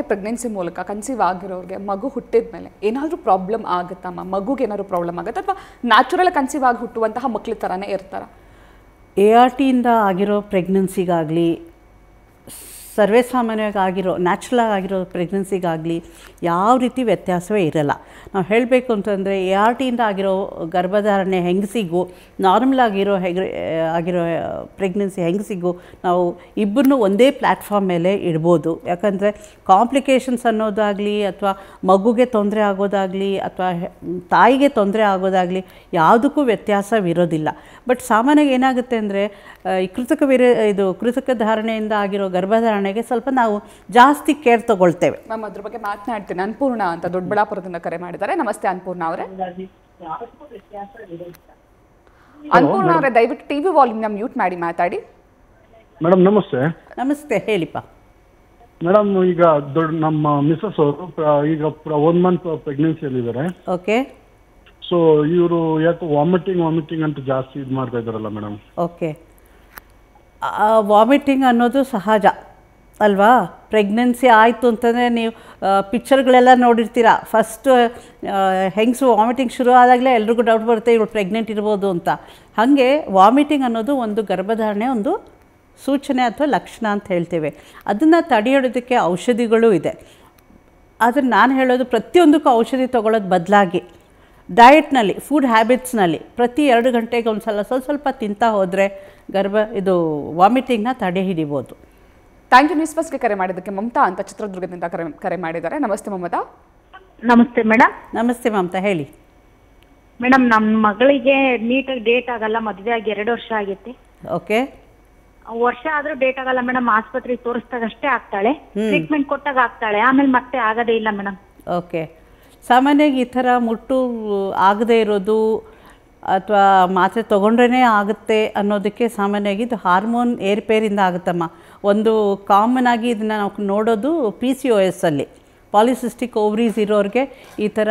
ಪ್ರೆಗ್ನೆನ್ಸಿ ಮೂಲಕ ಕನ್ಸೀವ್ ಆಗಿರೋರಿಗೆ ಮಗು ಹುಟ್ಟಿದ ಮೇಲೆ ಏನಾದರೂ ಪ್ರಾಬ್ಲಮ್ ಆಗುತ್ತಮ್ಮ? ಮಗುಗೆ ಏನಾದರೂ ಪ್ರಾಬ್ಲಮ್ ಆಗುತ್ತೆ ಅಥವಾ ನ್ಯಾಚುರಲ್ ಕನ್ಸೀವ್ ಆಗಿ ಹುಟ್ಟುವಂತಹ ಮಕ್ಕಳ ಥರನೇ ಇರ್ತಾರ? ARTಯಿಂದ ಆಗಿರೋ ಪ್ರೆಗ್ನೆನ್ಸಿಗಾಗಲಿ, ಸರ್ವೇ ಸಾಮಾನ್ಯವಾಗಿ ಆಗಿರೋ ನ್ಯಾಚುರಲ್ ಆಗಿರೋ ಪ್ರೆಗ್ನೆನ್ಸಿಗಾಗಲಿ ಯಾವ ರೀತಿ ವ್ಯತ್ಯಾಸವೇ ಇರಲ್ಲ. ನಾವು ಹೇಳಬೇಕು ಅಂತಂದರೆ, ARTಯಿಂದ ಆಗಿರೋ ಗರ್ಭಧಾರಣೆ ಹೆಂಗಸಿಗೂ, ನಾರ್ಮಲ್ ಆಗಿರೋ ಪ್ರೆಗ್ನೆನ್ಸಿ ಹೆಂಗಸಿಗೂ ನಾವು ಇಬ್ಬರನ್ನೂ ಒಂದೇ ಪ್ಲ್ಯಾಟ್ಫಾರ್ಮ್ ಮೇಲೆ ಇಡ್ಬೋದು. ಯಾಕಂದರೆ ಕಾಂಪ್ಲಿಕೇಶನ್ಸ್ ಅನ್ನೋದಾಗಲಿ ಅಥವಾ ಮಗುಗೆ ತೊಂದರೆ ಆಗೋದಾಗಲಿ ಅಥವಾ ತಾಯಿಗೆ ತೊಂದರೆ ಆಗೋದಾಗಲಿ ಯಾವುದಕ್ಕೂ ವ್ಯತ್ಯಾಸವಿರೋದಿಲ್ಲ. ಬಟ್ ಸಾಮಾನ್ಯವಾಗಿ ಏನಾಗುತ್ತೆ ಅಂದರೆ, ಈ ಕೃತಕ ಧಾರಣೆಯಿಂದ ಆಗಿರೋ ಗರ್ಭಧಾರಣೆಗೆ ಸ್ವಲ್ಪ ನಾವು ಜಾಸ್ತಿ ಕೇರ್ ತಗೊಳ್ತೇವೆ. ಮ್ಯಾಮ್, ಅದ್ರ ಬಗ್ಗೆ ಮಾತನಾಡ್ತೀನಿ. ಅನ್ಪೂರ್ಣ ಅಂತ ದೊಡ್ಡಬಳ್ಳಾಪುರದಿಂದ ಕರೆ ಮಾಡಿದ್ದಾರೆ. ನಮಸ್ತೆ ಅನ್ಪೂರ್ಣ ಅವರೇ. ಅನ್ಪೂರ್ಣ ಅವರೇ, ದಯವಿಟ್ಟು ಟಿವಿ ವಾಲ್ಯೂಮ್ನ ಮ್ಯೂಟ್ ಮಾಡಿ ಮಾತಾಡಿ. ಮೇಡಮ್ ನಮಸ್ತೆ. ನಮಸ್ತೆ, ಹೇಳಿಪ್ಪ. ಮೇಡಮ್, ಈಗ ನಮ್ಮ ಮಿಸಸ್ ಅವರು ಈಗ 1 ಮಂತ್ ಪ್ರೆಗ್ನೆನ್ಸಿಯಲ್ಲಿದ್ದಾರೆ. ಓಕೆ. ಸೊ ಇವರು ಯಾಕೆ ವಾಮಿಟಿಂಗ್ ಅಂತ ಜಾಸ್ತಿ ಇದು ಮಾಡ್ತಾ ಇದ್ದಾರಲ್ಲ ಮೇಡಮ್? ಓಕೆ, ವಾಮಿಟಿಂಗ್ ಅನ್ನೋದು ಸಹಜ ಅಲ್ವಾ? ಪ್ರೆಗ್ನೆನ್ಸಿ ಆಯಿತು ಅಂತಂದರೆ ನೀವು ಪಿಕ್ಚರ್ಗಳೆಲ್ಲ ನೋಡಿರ್ತೀರ. ಫಸ್ಟು ಹೆಂಗಸು ವಾಮಿಟಿಂಗ್ ಶುರು ಆದಾಗಲೇ ಎಲ್ರಿಗೂ ಡೌಟ್ ಬರುತ್ತೆ, ಇವಳು ಪ್ರೆಗ್ನೆಂಟ್ ಇರ್ಬೋದು ಅಂತ. ಹಾಗೆ ವಾಮಿಟಿಂಗ್ ಅನ್ನೋದು ಒಂದು ಗರ್ಭಧಾರಣೆ ಒಂದು ಸೂಚನೆ ಅಥವಾ ಲಕ್ಷಣ ಅಂತ ಹೇಳ್ತೇವೆ. ಅದನ್ನು ತಡೆಯೋದಕ್ಕೆ ಔಷಧಿಗಳೂ ಇದೆ. ಆದರೆ ನಾನು ಹೇಳೋದು, ಪ್ರತಿಯೊಂದಕ್ಕೂ ಔಷಧಿ ತೊಗೊಳ್ಳೋದು ಬದಲಾಗಿ ಡಯಟ್ನಲ್ಲಿ, ಫುಡ್ ಹ್ಯಾಬಿಟ್ಸ್ನಲ್ಲಿ ಪ್ರತಿ 2 ಗಂಟೆಗೆ ಒಂದು ಸಲ ಸ್ವಲ್ಪ ತಿಂತಾ ಹೋದರೆ ವಾಮಿಟಿಂಗ್ನ ತಡೆ ಹಿಡಿಬೋದು. Thank you. ನ್ಯೂಸ್ ಫಸ್ಟ್ಗೆ ಕರೆ ಮಾಡಿದ್ದಕ್ಕೆ. ಮಮತಾ ಅಂತ ಚಿತ್ರದುರ್ಗದಿಂದ ಕರೆ ಮಾಡಿದ್ದಾರೆ. ನಮಸ್ತೆ ಮಮತಾ. ನಮಸ್ತೆ ಮೇಡಮ್. ನಮಸ್ತೆ ಮಮತಾ, ಹೇಳಿ. ಮೇಡಮ್, ನಮ್ಮ ಮಗಳಿಗೆ ನೀಟಾಗಿ ಡೇಟ್ ಆಗಲ್ಲ. ಮದುವೆ ಆಗಿ 2 ವರ್ಷ ಆಗೈತೆ. ಓಕೆ. ವರ್ಷ ಆದ್ರೂ ಡೇಟ್ ಆಗಲ್ಲ ಮೇಡಮ್. ಆಸ್ಪತ್ರೆಗೆ ತೋರಿಸಿದಾಗಷ್ಟೇ ಆಗ್ತಾಳೆ, ಟ್ರೀಟ್ಮೆಂಟ್ ಕೊಟ್ಟಾಗ ಆಗ್ತಾಳೆ, ಆಮೇಲೆ ಮತ್ತೆ ಆಗೋದೇ ಇಲ್ಲ ಮೇಡಮ್. ಓಕೆ. ಸಾಮಾನ್ಯವಾಗಿ ಈ ಥರ ಮುಟ್ಟು ಆಗದೇ ಇರೋದು ಅಥವಾ ಮಾತ್ರೆ ತೊಗೊಂಡ್ರೇ ಆಗುತ್ತೆ ಅನ್ನೋದಕ್ಕೆ ಸಾಮಾನ್ಯವಾಗಿ ಇದು ಹಾರ್ಮೋನ್ ಏರ್ಪೇರಿಂದ ಆಗುತ್ತಮ್ಮ. ಒಂದು ಕಾಮನ್ ಆಗಿ ಇದನ್ನು ನಾವು ನೋಡೋದು PCOS ಅಲ್ಲಿ, ಪಾಲಿಸಿಸ್ಟಿಕ್ ಓವರೀಸ್ ಇರೋರಿಗೆ ಈ ಥರ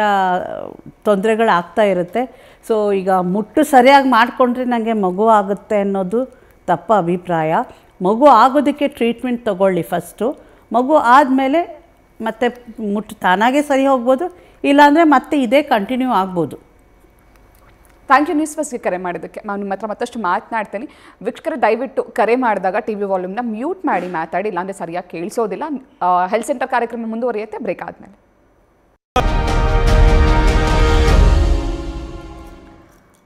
ತೊಂದರೆಗಳಾಗ್ತಾ ಇರುತ್ತೆ. ಸೊ ಈಗ ಮುಟ್ಟು ಸರಿಯಾಗಿ ಮಾಡಿಕೊಂಡ್ರೆ ನನಗೆ ಮಗು ಆಗುತ್ತೆ ಅನ್ನೋದು ತಪ್ಪ ಅಭಿಪ್ರಾಯ. ಮಗು ಆಗೋದಕ್ಕೆ ಟ್ರೀಟ್ಮೆಂಟ್ ತೊಗೊಳ್ಳಿ ಫಸ್ಟು. ಮಗು ಆದಮೇಲೆ ಮತ್ತೆ ಮುಟ್ಟು ತಾನಾಗೇ ಸರಿ ಹೋಗ್ಬೋದು, ಇಲ್ಲಾಂದರೆ ಮತ್ತೆ ಇದೇ ಕಂಟಿನ್ಯೂ ಆಗ್ಬೋದು. Thank you. ನ್ಯೂಸ್ ಫಸ್ಟ್ಗೆ ಕರೆ ಮಾಡಿದ್ದಕ್ಕೆ. ನಾನು ನಿಮ್ಮ ಹತ್ರ ಮತ್ತಷ್ಟು ಮಾತನಾಡ್ತೀನಿ. ವೀಕ್ಷಕರು, ದಯವಿಟ್ಟು ಕರೆ ಮಾಡಿದಾಗ ಟಿವಿ ವಾಲ್ಯೂಮ್ನ ಮ್ಯೂಟ್ ಮಾಡಿ ಮಾತಾಡಿ, ಇಲ್ಲಾಂದರೆ ಸರಿಯಾಗಿ ಕೇಳಿಸೋದಿಲ್ಲ. ಹೆಲ್ತ್ ಸೆಂಟರ್ ಕಾರ್ಯಕ್ರಮ ಮುಂದುವರಿಯುತ್ತೆ ಬ್ರೇಕ್ ಆದಮೇಲೆ.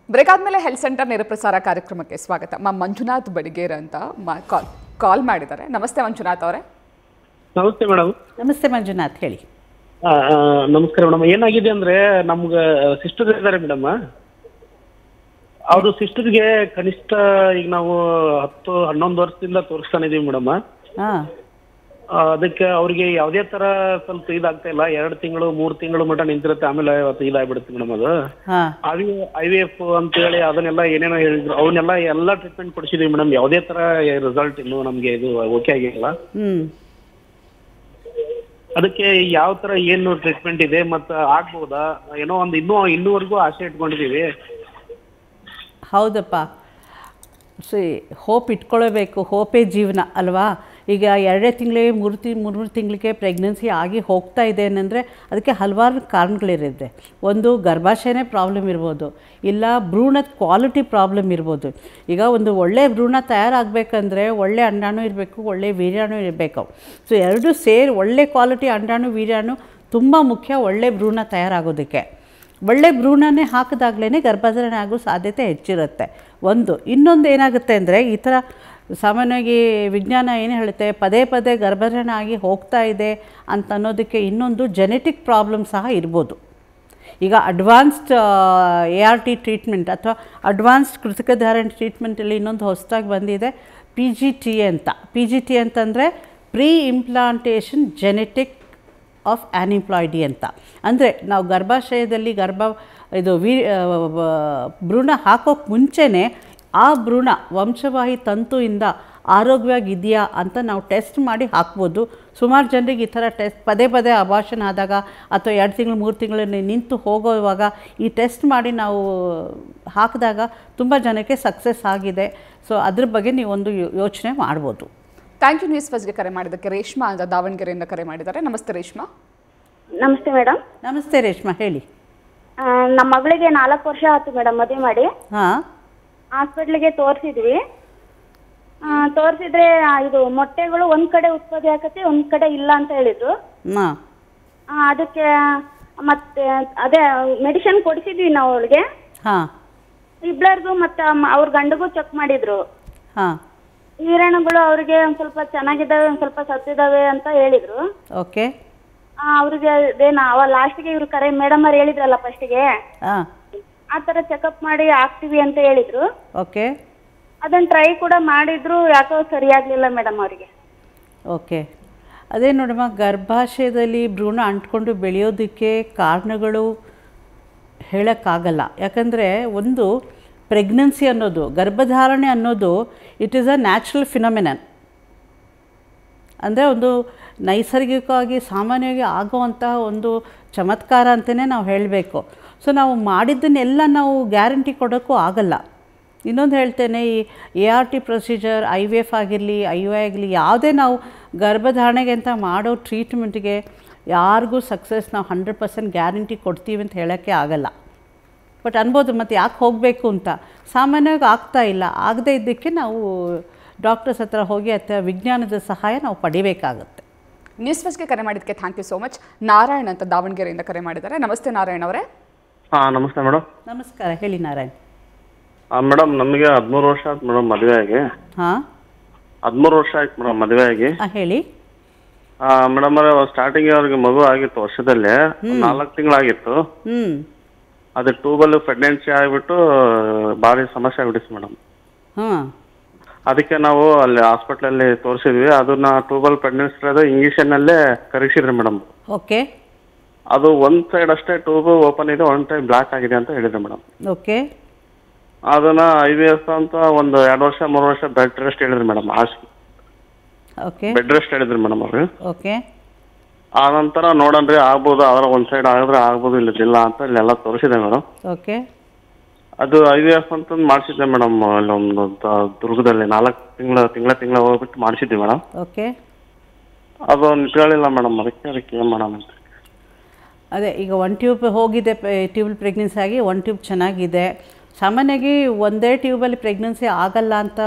ಬ್ರೇಕ್ ಆದಮೇಲೆ ಹೆಲ್ತ್ ಸೆಂಟರ್ ನೇರಪ್ರಸಾರ ಕಾರ್ಯಕ್ರಮಕ್ಕೆ ಸ್ವಾಗತ. ಮಂಜುನಾಥ್ ಬಡಿಗೇರ್ ಅಂತ ಕಾಲ್ ಮಾಡಿದ್ದಾರೆ. ನಮಸ್ತೆ ಮಂಜುನಾಥ್ ಅವರೇ. ನಮಸ್ತೆ ಮೇಡಮ್. ನಮಸ್ತೆ ಮಂಜುನಾಥ್, ಹೇಳಿ. ನಮಸ್ಕಾರ ಮೇಡಮ್. ಏನಾಗಿದೆ ಅಂದ್ರೆ ನಮ್ಗೆ ಸಿಸ್ಟರ್ ಇದ್ದಾರೆ ಮೇಡಮ್. ಅವ್ರ ಸಿಸ್ಟರ್ಗೆ ಕನಿಷ್ಠ ಈಗ ನಾವು 10-11 ವರ್ಷದಿಂದ ತೋರಿಸ್ತಾನೆ ಇದೀವಿ ಮೇಡಮ್. ಹಾಂ, ಅದಕ್ಕೆ ಅವ್ರಿಗೆ ಯಾವುದೇ ತರ ಸ್ವಲ್ಪ ಇದಾಗ್ತಾ ಇಲ್ಲ. 2 ತಿಂಗಳು 3 ತಿಂಗಳು ಮಟ್ಟ ನಿಂತಿರುತ್ತೆ, ಆಮೇಲೆ ಇದಾಗ್ಬಿಡುತ್ತೆ ಮೇಡಮ್. ಅದು ಹಾಂ, IVF ಅಂತ ಹೇಳಿ ಅದನ್ನೆಲ್ಲ ಏನೇನೋ ಹೇಳಿದ್ರು, ಅವನ್ನೆಲ್ಲ ಎಲ್ಲ ಟ್ರೀಟ್ಮೆಂಟ್ ಕೊಡಿಸಿದೀವಿ ಮೇಡಮ್. ಯಾವುದೇ ತರ ರಿಸಲ್ಟ್ ಇನ್ನು ನಮ್ಗೆ ಇದು ಓಕೆ ಆಗಿಲ್ಲ. ಅದಕ್ಕೆ ಯಾವ ತರ ಏನು ಟ್ರೀಟ್ಮೆಂಟ್ ಇದೆ ಮತ್ತೆ ಆಗ್ಬೋದಾ ಏನೋ ಒಂದು ಇನ್ನೂವರೆಗೂ ಆಸೆ ಇಟ್ಕೊಂಡಿದೀವಿ. ಹೌದಪ್ಪ. ಹೋಪ್ ಇಟ್ಕೊಳ್ಳಬೇಕು, ಹೋಪೇ ಜೀವನ ಅಲ್ವಾ. ಈಗ 2 ತಿಂಗಳಿಗೆ 3 ತಿಂಗಳಿಗೆ ಪ್ರೆಗ್ನೆನ್ಸಿ ಆಗಿ ಹೋಗ್ತಾ ಇದೆ ಏನಂದರೆ ಅದಕ್ಕೆ ಹಲವಾರು ಕಾರಣಗಳಿರುತ್ತೆ. ಒಂದು ಗರ್ಭಾಶಯನೇ ಪ್ರಾಬ್ಲಮ್ ಇರ್ಬೋದು, ಇಲ್ಲ ಭ್ರೂಣದ ಕ್ವಾಲಿಟಿ ಪ್ರಾಬ್ಲಮ್ ಇರ್ಬೋದು. ಈಗ ಒಂದು ಒಳ್ಳೆಯ ಭ್ರೂಣ ತಯಾರಾಗಬೇಕಂದ್ರೆ ಒಳ್ಳೆ ಅಂಡಾಣು ಇರಬೇಕು, ಒಳ್ಳೆ ವೀರ್ಯಾಣು ಇರಬೇಕು. ಸೊ ಎರಡೂ ಸೇರಿ ಒಳ್ಳೆ ಕ್ವಾಲಿಟಿ ಅಂಡಾಣು ವೀರ್ಯಾಣು ತುಂಬ ಮುಖ್ಯ ಒಳ್ಳೆ ಭ್ರೂಣ ತಯಾರಾಗೋದಕ್ಕೆ. ಒಳ್ಳೆ ಭ್ರೂಣನೇ ಹಾಕಿದಾಗಲೇ ಗರ್ಭಧಾರಣೆ ಆಗೋ ಸಾಧ್ಯತೆ ಹೆಚ್ಚಿರುತ್ತೆ. ಇನ್ನೊಂದು ಏನಾಗುತ್ತೆ ಅಂದರೆ ಈ ಥರ ಸಾಮಾನ್ಯವಾಗಿ ವಿಜ್ಞಾನ ಏನು ಹೇಳುತ್ತೆ, ಪದೇ ಪದೇ ಗರ್ಭಧಾರಣೆ ಆಗಿ ಹೋಗ್ತಾ ಇದೆ ಅಂತ ಅನ್ನೋದಕ್ಕೆ ಇನ್ನೊಂದು ಜೆನೆಟಿಕ್ ಪ್ರಾಬ್ಲಮ್ ಸಹ ಇರ್ಬೋದು. ಈಗ ಅಡ್ವಾನ್ಸ್ಡ್ ART ಟ್ರೀಟ್ಮೆಂಟ್ ಅಥವಾ ಅಡ್ವಾನ್ಸ್ಡ್ ಕೃತಕ ಧಾರಣೆ ಟ್ರೀಟ್ಮೆಂಟಲ್ಲಿ ಇನ್ನೊಂದು ಹೊಸದಾಗಿ ಬಂದಿದೆ PGTA ಅಂತ. PGTA ಅಂತಂದರೆ ಪ್ರೀ ಇಂಪ್ಲಾಂಟೇಷನ್ ಜೆನೆಟಿಕ್ ಆಫ್ ಆ್ಯನಿಪ್ಲಾಯ್ಡಿ ಅಂತ. ಅಂದರೆ ನಾವು ಗರ್ಭಾಶಯದಲ್ಲಿ ಭ್ರೂಣ ಹಾಕೋಕ್ಕೆ ಮುಂಚೆನೇ ಆ ಭ್ರೂಣ ವಂಶವಾಹಿ ತಂತುವಿಂದ ಆರೋಗ್ಯವಾಗಿದೆಯಾ ಅಂತ ನಾವು ಟೆಸ್ಟ್ ಮಾಡಿ ಹಾಕ್ಬೋದು. ಸುಮಾರು ಜನರಿಗೆ ಈ ಥರ ಟೆಸ್ಟ್ ಪದೇ ಪದೇ ಅಬಾರ್ಷನ್ ಆದಾಗ ಅಥವಾ 2 ತಿಂಗಳು 3 ತಿಂಗಳಲ್ಲಿ ನಿಂತು ಹೋಗೋವಾಗ ಈ ಟೆಸ್ಟ್ ಮಾಡಿ ನಾವು ಹಾಕಿದಾಗ ತುಂಬ ಜನಕ್ಕೆ ಸಕ್ಸಸ್ ಆಗಿದೆ. ಸೊ ಅದ್ರ ಬಗ್ಗೆ ನೀವೊಂದು ಯೋಚನೆ ಮಾಡ್ಬೋದು. Thank you. ನ್ಯೂಸ್ ಫಸ್ಟ್ಗೆ ಕರೆ ಮಾಡಿದ್ದಕ್ಕೆ. ರೇಷ್ಮಾ ಅಂತ ದಾವಣಗೆರೆಯಿಂದ ಕರೆ ಮಾಡಿದ್ದಾರೆ. ನಮಸ್ತೆ ರೇಷ್ಮಾ. ನಮಸ್ತೆ ಮೇಡಮ್. ನಮಸ್ತೆ ರೇಷ್ಮಾ, ಹೇಳಿ. ನಮ್ಮ ಮಗಳಿಗೆ 4 ವರ್ಷ ಆಯ್ತು ಮೇಡಮ್ ಮದುವೆ ಮಾಡಿ. ಹಾಂ, ಹಾಸ್ಪಿಟ್ಲಿಗೆ ತೋರಿಸಿದ್ವಿ. ತೋರಿಸಿದ್ರೆ ಇದು ಮೊಟ್ಟೆಗಳು ಒಂದ್ ಕಡೆ ಉತ್ಪತ್ತಿ ಆಗತ್ತೆ, ಒಂದ್ ಕಡೆ ಇಲ್ಲ ಅಂತ ಹೇಳಿದ್ರು. ಅದಕ್ಕೆ ಮತ್ತೆ ಅದೇ ಮೆಡಿಸಿನ್ ಕೊಡಿಸಿದ್ವಿ ನಾವು ಅವಳಿಗೆ. ಇಬ್ಬರಿಗೂ ಮತ್ತೆ ಅವ್ರ ಗಂಡಗೂ ಚೆಕ್ ಮಾಡಿದ್ರು. ವೀರ್ಯಾಣುಗಳು ಅವ್ರಿಗೆ ಒಂದ್ ಸ್ವಲ್ಪ ಚೆನ್ನಾಗಿದ್ದಾವೆ, ಒಂದ್ ಸ್ವಲ್ಪ ಸತ್ತಿದಾವೆ ಅಂತ ಹೇಳಿದ್ರು. ಓಕೆ. ಅವ್ರಿಗೆ ಲಾಸ್ಟ್ಗೆ ಇವ್ರು ಕರೆ ಮೇಡಮ್ ಅವ್ರು ಹೇಳಿದ್ರಲ್ಲ ಫಸ್ಟಿಗೆ, ಆ ತರ ಚೆಕಪ್ ಮಾಡಿ ಆಗ್ತೀವಿ ಅಂತ ಹೇಳಿದ್ರು. ಓಕೆ. ಅದನ್ನ ಟ್ರೈ ಕೂಡ ಮಾಡಿದ್ರು, ಯಾಕೋ ಸರಿಯಾಗ್ಲಿಲ್ಲ ಮೇಡಮ್ ಅವರಿಗೆ. ಓಕೆ. ಅದೇ ನೋಡಮ್ಮ, ಗರ್ಭಾಶಯದಲ್ಲಿ ಭ್ರೂಣ ಅಂಟ್ಕೊಂಡು ಬೆಳೆಯೋದಕ್ಕೆ ಕಾರಣಗಳು ಹೇಳೋಕ್ಕಾಗಲ್ಲ. ಯಾಕಂದರೆ ಒಂದು ಪ್ರೆಗ್ನೆನ್ಸಿ ಅನ್ನೋದು, ಗರ್ಭಧಾರಣೆ ಅನ್ನೋದು ಇಟ್ ಈಸ್ ಅ ನ್ಯಾಚುರಲ್ ಫಿನಮಿನನ್. ಅಂದರೆ ಒಂದು ನೈಸರ್ಗಿಕವಾಗಿ ಸಾಮಾನ್ಯವಾಗಿ ಆಗೋವಂತಹ ಒಂದು ಚಮತ್ಕಾರ ಅಂತಲೇ ನಾವು ಹೇಳಬೇಕು. ಸೊ ನಾವು ಮಾಡಿದ್ದನ್ನೆಲ್ಲ ನಾವು ಗ್ಯಾರಂಟಿ ಕೊಡೋಕ್ಕೂ ಆಗಲ್ಲ. ಇನ್ನೊಂದು ಹೇಳ್ತೇನೆ, ಈ ART ಪ್ರೊಸೀಜರ್, IVF ಆಗಿರಲಿ, IUI ಆಗಲಿ, ಯಾವುದೇ ನಾವು ಗರ್ಭಧಾರಣೆಗೆ ಅಂತ ಮಾಡೋ ಟ್ರೀಟ್ಮೆಂಟ್ಗೆ ಯಾರಿಗೂ ಸಕ್ಸಸ್ ನಾವು 100% ಗ್ಯಾರಂಟಿ ಕೊಡ್ತೀವಿ ಅಂತ ಹೇಳೋಕ್ಕೆ ಆಗಲ್ಲ. ಬಟ್ ಅನ್ಬೋದು ಮತ್ತು ಯಾಕೆ ಹೋಗಬೇಕು ಅಂತ. ಸಾಮಾನ್ಯವಾಗಿ ಆಗ್ತಾ ಇಲ್ಲ. ಆಗದೇ ಇದ್ದಕ್ಕೆ ನಾವು ಡಾಕ್ಟರ್ಸ್ ಹತ್ರ ಹೋಗಿ ಅಥವಾ ವಿಜ್ಞಾನದ ಸಹಾಯ ನಾವು ಪಡಿಬೇಕಾಗುತ್ತೆ. ನ್ಯೂಸ್ ಫಸ್ಟ್ಗೆ ಕರೆ ಮಾಡಿದ್ದಕ್ಕೆ thank you so much. Narayan ಅಂತ ದಾವಣಗೆರೆಯಿಂದ ಕರೆ ಮಾಡಿದ್ದಾರೆ. ನಮಸ್ತೆ ನಾರಾಯಣ್ ಅವರೇ. ನಮಸ್ತೆ ಮೇಡಮ್. ನಮಸ್ಕಾರ, ಹೇಳಿ ನಾರಾಯಣ್. ಮೇಡಮ್ ನಮಗೆ 13 ವರ್ಷ ಆಯ್ತು ಮೇಡಮ್ ಮದುವೆ ಆಗಿ. 13 ವರ್ಷ ಆಯ್ತು ಮೇಡಮ್ ಮದುವೆ ಆಗಿ. ಹೇಳಿ ಮೇಡಮ್. ಸ್ಟಾರ್ಟಿಂಗ್ ಅವ್ರಿಗೆ ಮಗು ಆಗಿತ್ತು, ವರ್ಷದಲ್ಲೇ 4 ತಿಂಗಳಾಗಿತ್ತು. ಅದು ಟ್ಯೂಬಲ್ ಪ್ರೆಗ್ನೆನ್ಸಿ ಆಗಿಬಿಟ್ಟು ಭಾರಿ ಸಮಸ್ಯೆ ಆಗ್ಬಿಟ್ಟಿತ್ತು ಮೇಡಮ್. ಅದಕ್ಕೆ ನಾವು ಅಲ್ಲಿ ಹಾಸ್ಪಿಟ್ಲಲ್ಲಿ ತೋರಿಸಿದ್ವಿ. ಅದನ್ನ ಟ್ಯೂಬಲ್ ಪ್ರೆಗ್ನೆನ್ಸಿ ಇಂಜೆಕ್ಷನ್ ಅಲ್ಲೇ ಕರೆಸಿದ್ರಿ ಮೇಡಮ್. ಓಕೆ. ಅದು ಒಂದ್ ಸೈಡ್ ಅಷ್ಟೇ ಟ್ಯೂಬ್ ಓಪನ್ ಇದೆ, ಒಂದ್ ಟೈಮ್ ಬ್ಲಾಕ್ ಆಗಿದೆ ಅಂತ ಹೇಳಿದ್ರು ಮೇಡಮ್. ಓಕೆ. ಅದನ್ನ IVF ಅಂತ ಒಂದು 2 ವರ್ಷ 3 ವರ್ಷ ಬೆಡ್ ರೆಸ್ಟ್ ಹೇಳಿದ್ರಿ ಮೇಡಮ್. ಬೆಡ್ ರೆಸ್ಟ್ ಹೇಳಿದ್ರಿ ಮೇಡಮ್ ಅವ್ರು. ಓಕೆ. ಆ ನಂತರ ನೋಡನ್ರಿ ಆಗ್ಬೋದು, ಅದರ ಒಂದ್ ಸೈಡ್ ಆಗಿದ್ರೆ ಆಗ್ಬೋದು, ಇಲ್ಲದಿಲ್ಲ ಅಂತ ಇಲ್ಲೆಲ್ಲ ತೋರಿಸಿದೆ ಮೇಡಮ್. ಓಕೆ. ಅದು IVF ಅಂತ ಮಾಡಿಸಿದ್ದೆ ಮೇಡಮ್. ಅಲ್ಲಿ ಒಂದು ದುರ್ಗದಲ್ಲಿ 4 ತಿಂಗಳ ಹೋಗ್ಬಿಟ್ಟು ಮಾಡಿಸಿದ್ವಿ ಮೇಡಮ್. ಓಕೆ. ಅದು ನಿಂತ್ಕೊಳ್ಳಿಲ್ಲ ಮೇಡಮ್. ಅದಕ್ಕೆ ಏನು ಮಾಡೋಣ ಅಂತ. ಅದೇ ಈಗ 1 ಟ್ಯೂಬ್ ಹೋಗಿದೆ, ಟ್ಯೂಬಲ್ ಪ್ರೆಗ್ನೆನ್ಸಿ ಆಗಿ 1 ಟ್ಯೂಬ್ ಚೆನ್ನಾಗಿದೆ. ಸಾಮಾನ್ಯವಾಗಿ ಒಂದೇ ಟ್ಯೂಬಲ್ಲಿ ಪ್ರೆಗ್ನೆನ್ಸಿ ಆಗಲ್ಲ ಅಂತ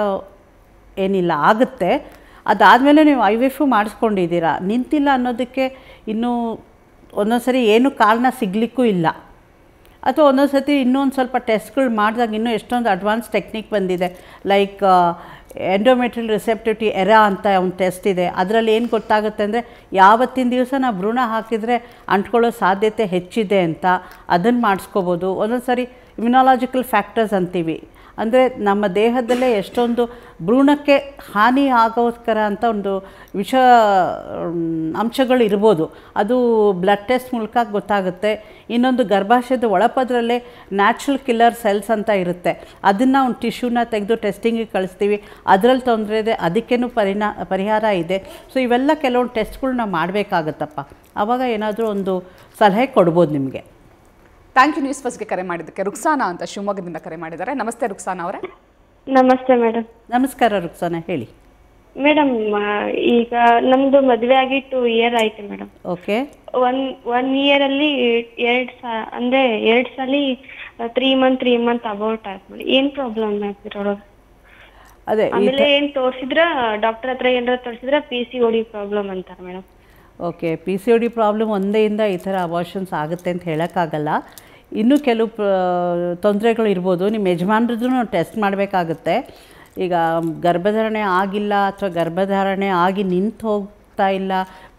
ಏನಿಲ್ಲ, ಆಗುತ್ತೆ. ಅದಾದಮೇಲೆ ನೀವು IVF ಮಾಡಿಸ್ಕೊಂಡಿದ್ದೀರಾ, ನಿಂತಿಲ್ಲ ಅನ್ನೋದಕ್ಕೆ ಇನ್ನೂ ಒಂದೊಂದು ಸರಿ ಏನು ಕಾರಣ ಸಿಗಲಿಕ್ಕೂ ಇಲ್ಲ. ಅಥವಾ ಒಂದೊಂದು ಸರ್ತಿ ಇನ್ನೊಂದು ಸ್ವಲ್ಪ ಟೆಸ್ಟ್ಗಳು ಮಾಡಿದಾಗ ಇನ್ನೂ ಎಷ್ಟೊಂದು ಅಡ್ವಾನ್ಸ್ ಟೆಕ್ನಿಕ್ ಬಂದಿದೆ. ಲೈಕ್ ಎಂಡೋಮೆಟ್ರಿಯಲ್ ರಿಸೆಪ್ಟಿವಿಟಿ ಎರಾ ಅಂತ ಒಂದು ಟೆಸ್ಟ್ ಇದೆ. ಅದರಲ್ಲಿ ಏನು ಗೊತ್ತಾಗುತ್ತೆ ಅಂದರೆ ಯಾವತ್ತಿನ ದಿವಸ ನಾವು ಭ್ರೂಣ ಹಾಕಿದರೆ ಅಂಟ್ಕೊಳ್ಳೋ ಸಾಧ್ಯತೆ ಹೆಚ್ಚಿದೆ ಅಂತ ಅದನ್ನು ಮಾಡಿಸ್ಕೋಬೋದು. ಒಂದೊಂದು ಸಾರಿ ಇಮ್ಯುನಾಲಜಿಕಲ್ ಫ್ಯಾಕ್ಟರ್ಸ್ ಅಂತೀವಿ, ಅಂದರೆ ನಮ್ಮ ದೇಹದಲ್ಲೇ ಎಷ್ಟೊಂದು ಭ್ರೂಣಕ್ಕೆ ಹಾನಿ ಆಗೋಸ್ಕರ ಅಂತ ಒಂದು ವಿಷ ಅಂಶಗಳು ಇರ್ಬೋದು, ಅದು ಬ್ಲಡ್ ಟೆಸ್ಟ್ ಮೂಲಕ ಗೊತ್ತಾಗುತ್ತೆ. ಇನ್ನೊಂದು ಗರ್ಭಾಶಯದ ಒಳಪದರಲ್ಲೇ ನ್ಯಾಚುರಲ್ ಕಿಲ್ಲರ್ ಸೆಲ್ಸ್ ಅಂತ ಇರುತ್ತೆ, ಅದನ್ನು ಒಂದು ಟಿಶ್ಯೂನ ತೆಗೆದು ಟೆಸ್ಟಿಂಗಿಗೆ ಕಳಿಸ್ತೀವಿ, ಅದರಲ್ಲಿ ತೊಂದರೆ ಇದೆ, ಅದಕ್ಕೇನು ಪರಿಹಾರ ಇದೆ. ಸೊ ಇವೆಲ್ಲ ಕೆಲವೊಂದು ಟೆಸ್ಟ್ಗಳು ನಾವು ಮಾಡಬೇಕಾಗತ್ತಪ್ಪ, ಆವಾಗ ಏನಾದರೂ ಒಂದು ಸಲಹೆ ಕೊಡ್ಬೋದು ನಿಮಗೆ. Thank you. ನ್ಯೂಸ್ ಫಸ್ಟ್ಗೆ ಕರೆ ಮಾಡಿದ್ದಕ್ಕೆ. ರುಕ್ಸಾನಾ ಅಂತ ಶಿವಮೊಗ್ಗದಿಂದ ಕರೆ ಮಾಡಿದ್ದಾರೆ. ನಮಸ್ತೆ ರುಕ್ಸಾನಾ ಅವರೇ. ನಮಸ್ತೆ ಮೇಡಮ್. ನಮಸ್ಕಾರ ರುಕ್ಸಾನಾ, ಹೇಳಿ ಮೇಡಮ್. ಈಗ ನಮ್ದು ಮದುವೆ ಆಗಿ 2 year ಆಯ್ತು ಮೇಡಮ್. ಓಕೆ. ಒನ್ ಇಯರ್ ಅಲ್ಲಿ ಅಂದ್ರೆ 2 ಸಲ 3 ಮಂತ್ ಅಬೌಟ್ ಆಯ್ತು ಮೇಡಮ್. ಏನ್ ಪ್ರಾಬ್ಲಮ್ ಆಗ್ತಿರೋದು? ಅದೇ ಆಮೇಲೆ ಏನ್ ತೋರಿಸಿದ್ರ ಡಾಕ್ಟರ್ ಹತ್ರ ಏನಾರ ತೋರಿಸಿದ್ರ PCOD ಪ್ರಾಬ್ಲಮ್ ಅಂತಾರೆ ಮೇಡಮ್. ಓಕೆ, PCOD ಪ್ರಾಬ್ಲಮ್ ಒಂದೇಯಿಂದ ಈ ಥರ ಅಬಾರ್ಷನ್ಸ್ ಆಗುತ್ತೆ ಅಂತ ಹೇಳೋಕ್ಕಾಗಲ್ಲ. ಇನ್ನೂ ಕೆಲವು ತೊಂದರೆಗಳು ಇರ್ಬೋದು. ನಿಮ್ಮ ಯಜಮಾನ್ರದ್ದು ಟೆಸ್ಟ್ ಮಾಡಬೇಕಾಗುತ್ತೆ. ಈಗ ಗರ್ಭಧಾರಣೆ ಆಗಿಲ್ಲ ಅಥವಾ ಗರ್ಭಧಾರಣೆ ಆಗಿ ನಿಂತು ಹೋಗ್ತಾ ಇಲ್ಲ,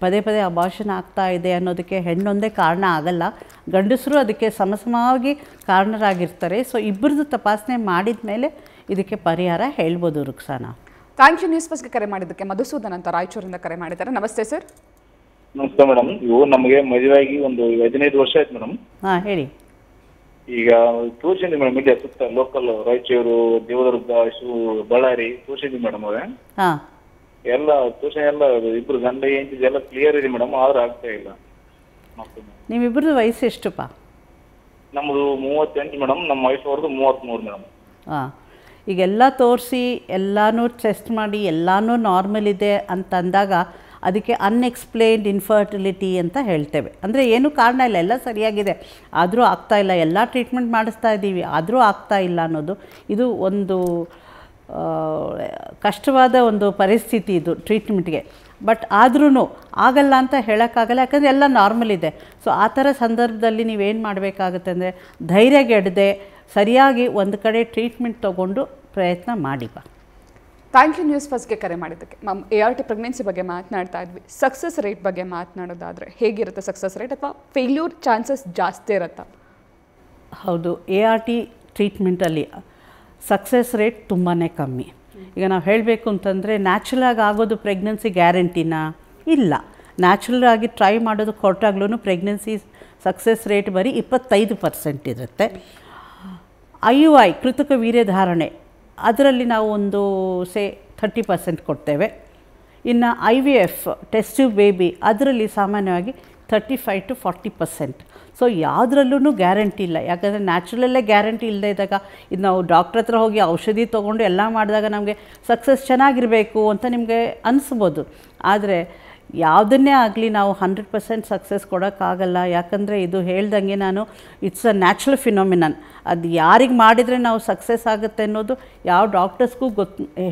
ಪದೇ ಪದೇ ಅಬಾರ್ಷನ್ ಆಗ್ತಾ ಇದೆ ಅನ್ನೋದಕ್ಕೆ ಹೆಣ್ಣೊಂದೇ ಕಾರಣ ಆಗಲ್ಲ, ಗಂಡಸರು ಅದಕ್ಕೆ ಸಮಸಮವಾಗಿ ಕಾರಣರಾಗಿರ್ತಾರೆ. ಸೊ ಇಬ್ಬರದ್ದು ತಪಾಸಣೆ ಮಾಡಿದ ಮೇಲೆ ಇದಕ್ಕೆ ಪರಿಹಾರ ಹೇಳ್ಬೋದು ರುಕ್ಸಾನಾ. Thank you. ನ್ಯೂಸ್ ಫಸ್ಟ್ಗೆ ಕರೆ ಮಾಡಿದ್ದಕ್ಕೆ. ಮಧುಸೂದನ್ ಅಂತ ರಾಯಚೂರಿಂದ ಕರೆ ಮಾಡಿದ್ದಾರೆ. ನಮಸ್ತೆ ಸರ್. ನಮಸ್ತೆ ಮೇಡಮ್. ಇವು ನಮಗೆ ಮದುವೆ ಆಗಿ ಒಂದು 15 ವರ್ಷ ಆಯ್ತು ಮೇಡಮ್. ಹಾಂ, ಹೇಳಿ. ಈಗ ತೋರಿಸಿದ್ವಿ ಮೇಡಮ್, ಇಲ್ಲಿ ಸುತ್ತ ಲೋಕಲ್ ರಾಯಚೂರು, ದೇವದುರ್ಗ, ಬಳ್ಳಾರಿ ತೋರಿಸಿದ್ವಿ ಮೇಡಮ್. ಅವರೇ ಹಾಂ, ಎಲ್ಲ ತೋರಿಸಿ ಎಲ್ಲ ಇಬ್ರು ಗಂಡ ಹೆಂಡತಿ ಎಲ್ಲ ಕ್ಲಿಯರ್ ಇದೆ ಮೇಡಮ್, ಆದ್ರೆ ಆಗ್ತಾ ಇಲ್ಲ. ನಿಮ್ಮಿಬ್ಬರದ್ದು ವಯಸ್ಸು ಎಷ್ಟುಪ್ಪ? ನಮ್ಮದು 38 ಮೇಡಮ್, ನಮ್ಮ ವಯಸ್ಸು ಅವ್ರದ್ದು 33 ಮೇಡಮ್. ಹಾಂ, ಈಗೆಲ್ಲ ತೋರಿಸಿ ಎಲ್ಲನೂ ಟೆಸ್ಟ್ ಮಾಡಿ ಎಲ್ಲನೂ ನಾರ್ಮಲ್ ಇದೆ ಅಂತಂದಾಗ ಅದಕ್ಕೆ ಅನ್ಎಕ್ಸ್ಪ್ಲೇನ್ಡ್ ಇನ್ಫರ್ಟಿಲಿಟಿ ಅಂತ ಹೇಳ್ತೇವೆ. ಅಂದರೆ ಏನೂ ಕಾರಣ ಇಲ್ಲ, ಎಲ್ಲ ಸರಿಯಾಗಿದೆ, ಆದರೂ ಆಗ್ತಾಯಿಲ್ಲ, ಎಲ್ಲ ಟ್ರೀಟ್ಮೆಂಟ್ ಮಾಡಿಸ್ತಾ ಇದ್ದೀವಿ, ಆದರೂ ಆಗ್ತಾ ಇಲ್ಲ ಅನ್ನೋದು ಇದು ಒಂದು ಕಷ್ಟವಾದ ಒಂದು ಪರಿಸ್ಥಿತಿ ಇದು ಟ್ರೀಟ್ಮೆಂಟ್ಗೆ. ಬಟ್ ಆದ್ರೂ ಆಗಲ್ಲ ಅಂತ ಹೇಳೋಕ್ಕಾಗಲ್ಲ, ಯಾಕಂದರೆ ಎಲ್ಲ ನಾರ್ಮಲ್ ಇದೆ. ಸೊ ಆ ಥರ ಸಂದರ್ಭದಲ್ಲಿ ನೀವೇನು ಮಾಡಬೇಕಾಗುತ್ತೆ ಅಂದರೆ ಧೈರ್ಯಗೆಡದೆ ಸರಿಯಾಗಿ ಒಂದು ಕಡೆ ಟ್ರೀಟ್ಮೆಂಟ್ ತೊಗೊಂಡು ಪ್ರಯತ್ನ ಮಾಡಿಪ್ಪ. Thank you. ನ್ಯೂಸ್ ಫಸ್ಟ್ಗೆ ಕರೆ ಮಾಡಿದ್ದಕ್ಕೆ. ಮ್ಯಾಮ್, ART ಪ್ರೆಗ್ನೆನ್ಸಿ ಬಗ್ಗೆ ಮಾತನಾಡ್ತಾ ಇದ್ವಿ. ಸಕ್ಸಸ್ ರೇಟ್ ಬಗ್ಗೆ ಮಾತನಾಡೋದಾದರೆ ಹೇಗಿರುತ್ತೆ ಸಕ್ಸಸ್ ರೇಟ್, ಅಥವಾ ಫೇಲ್ಯೂರ್ ಚಾನ್ಸಸ್ ಜಾಸ್ತಿ ಇರುತ್ತಾ? ಹೌದು, ART ಟ್ರೀಟ್ಮೆಂಟಲ್ಲಿ ಸಕ್ಸಸ್ ರೇಟ್ ತುಂಬಾ ಕಮ್ಮಿ. ಈಗ ನಾವು ಹೇಳಬೇಕು ಅಂತಂದರೆ ನ್ಯಾಚುರಲಾಗಿ ಆಗೋದು ಪ್ರೆಗ್ನೆನ್ಸಿ ಗ್ಯಾರಂಟಿನಾ? ಇಲ್ಲ. ನ್ಯಾಚುರಲ್ ಆಗಿ ಟ್ರೈ ಮಾಡೋದು ಕೊಟ್ಟಾಗ್ಲೂ ಪ್ರೆಗ್ನೆನ್ಸಿ ಸಕ್ಸಸ್ ರೇಟ್ ಬರೀ 25% ಇರುತ್ತೆ. IUI ಕೃತಕ ವೀರ್ಯಧಾರಣೆ ಅದರಲ್ಲಿ ನಾವು ಒಂದು 30% ಕೊಡ್ತೇವೆ. ಇನ್ನು IVF ಟೆಸ್ಟ್ ಟ್ಯೂಬ್ ಬೇಬಿ ಅದರಲ್ಲಿ ಸಾಮಾನ್ಯವಾಗಿ 35 to 40%. ಸೊ ಯಾವುದ್ರಲ್ಲೂ ಗ್ಯಾರಂಟಿ ಇಲ್ಲ, ಯಾಕಂದರೆ ನ್ಯಾಚುರಲಲ್ಲೇ ಗ್ಯಾರಂಟಿ ಇಲ್ಲದೆ ಇದ್ದಾಗ ಇದು ನಾವು ಡಾಕ್ಟ್ರ್ ಹತ್ರ ಹೋಗಿ ಔಷಧಿ ತೊಗೊಂಡು ಎಲ್ಲ ಮಾಡಿದಾಗ ನಮಗೆ ಸಕ್ಸಸ್ ಚೆನ್ನಾಗಿರಬೇಕು ಅಂತ ನಿಮಗೆ ಅನಿಸ್ಬೋದು. ಆದರೆ ಯಾವುದನ್ನೇ ಆಗಲಿ ನಾವು 100% ಸಕ್ಸಸ್ ಕೊಡೋಕ್ಕಾಗಲ್ಲ, ಯಾಕಂದರೆ ಇದು ಹೇಳ್ದಂಗೆ ನಾನು ಇಟ್ಸ್ ಅ ನ್ಯಾಚುರಲ್ ಫಿನೋಮಿನನ್. ಅದು ಯಾರಿಗೆ ಮಾಡಿದರೆ ನಾವು ಸಕ್ಸಸ್ ಆಗುತ್ತೆ ಅನ್ನೋದು ಯಾವ ಡಾಕ್ಟರ್ಸ್ಗೂ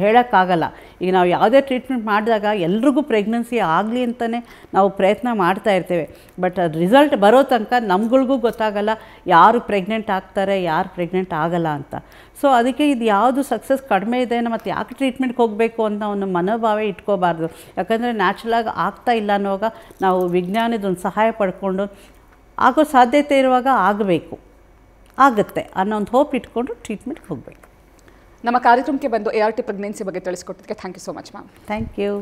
ಹೇಳೋಕ್ಕಾಗಲ್ಲ. ಈಗ ನಾವು ಯಾವುದೇ ಟ್ರೀಟ್ಮೆಂಟ್ ಮಾಡಿದಾಗ ಎಲ್ರಿಗೂ ಪ್ರೆಗ್ನೆನ್ಸಿ ಆಗಲಿ ಅಂತಲೇ ನಾವು ಪ್ರಯತ್ನ ಮಾಡ್ತಾ ಇರ್ತೇವೆ. ಬಟ್ ಅದು ರಿಸಲ್ಟ್ ಬರೋ ತನಕ ನಮ್ಗಳಿಗೂ ಗೊತ್ತಾಗಲ್ಲ ಯಾರು ಪ್ರೆಗ್ನೆಂಟ್ ಆಗ್ತಾರೆ, ಯಾರು ಪ್ರೆಗ್ನೆಂಟ್ ಆಗಲ್ಲ ಅಂತ. ಸೊ ಅದಕ್ಕೆ ಇದು ಯಾವುದು ಸಕ್ಸಸ್ ಕಡಿಮೆ ಇದೆ ಮತ್ತು ಯಾಕೆ ಟ್ರೀಟ್ಮೆಂಟ್ಗೆ ಹೋಗಬೇಕು ಅಂತ ಒಂದು ಮನೋಭಾವ ಇಟ್ಕೋಬಾರ್ದು. ಯಾಕಂದರೆ ನ್ಯಾಚುರಲಾಗಿ ಆಗ್ತಾ ಇಲ್ಲ ಅನ್ನುವಾಗ ನಾವು ವಿಜ್ಞಾನದೊಂದು ಸಹಾಯ ಪಡ್ಕೊಂಡು ಆಗೋ ಸಾಧ್ಯತೆ ಇರುವಾಗ ಆಗುತ್ತೆ ಅನ್ನೋ ಒಂದು ಹೋಪ್ ಇಟ್ಕೊಂಡು ಟ್ರೀಟ್ಮೆಂಟ್ಗೆ ಹೋಗಬೇಕು. ನಮ್ಮ ಕಾರ್ಯಕ್ರಮಕ್ಕೆ ಬಂದು ART ಪ್ರೆಗ್ನೆನ್ಸಿ ಬಗ್ಗೆ ತಿಳಿಸ್ಕೊಟ್ಟಿದ್ದಕ್ಕೆ thank you so much ma'am. Thank you.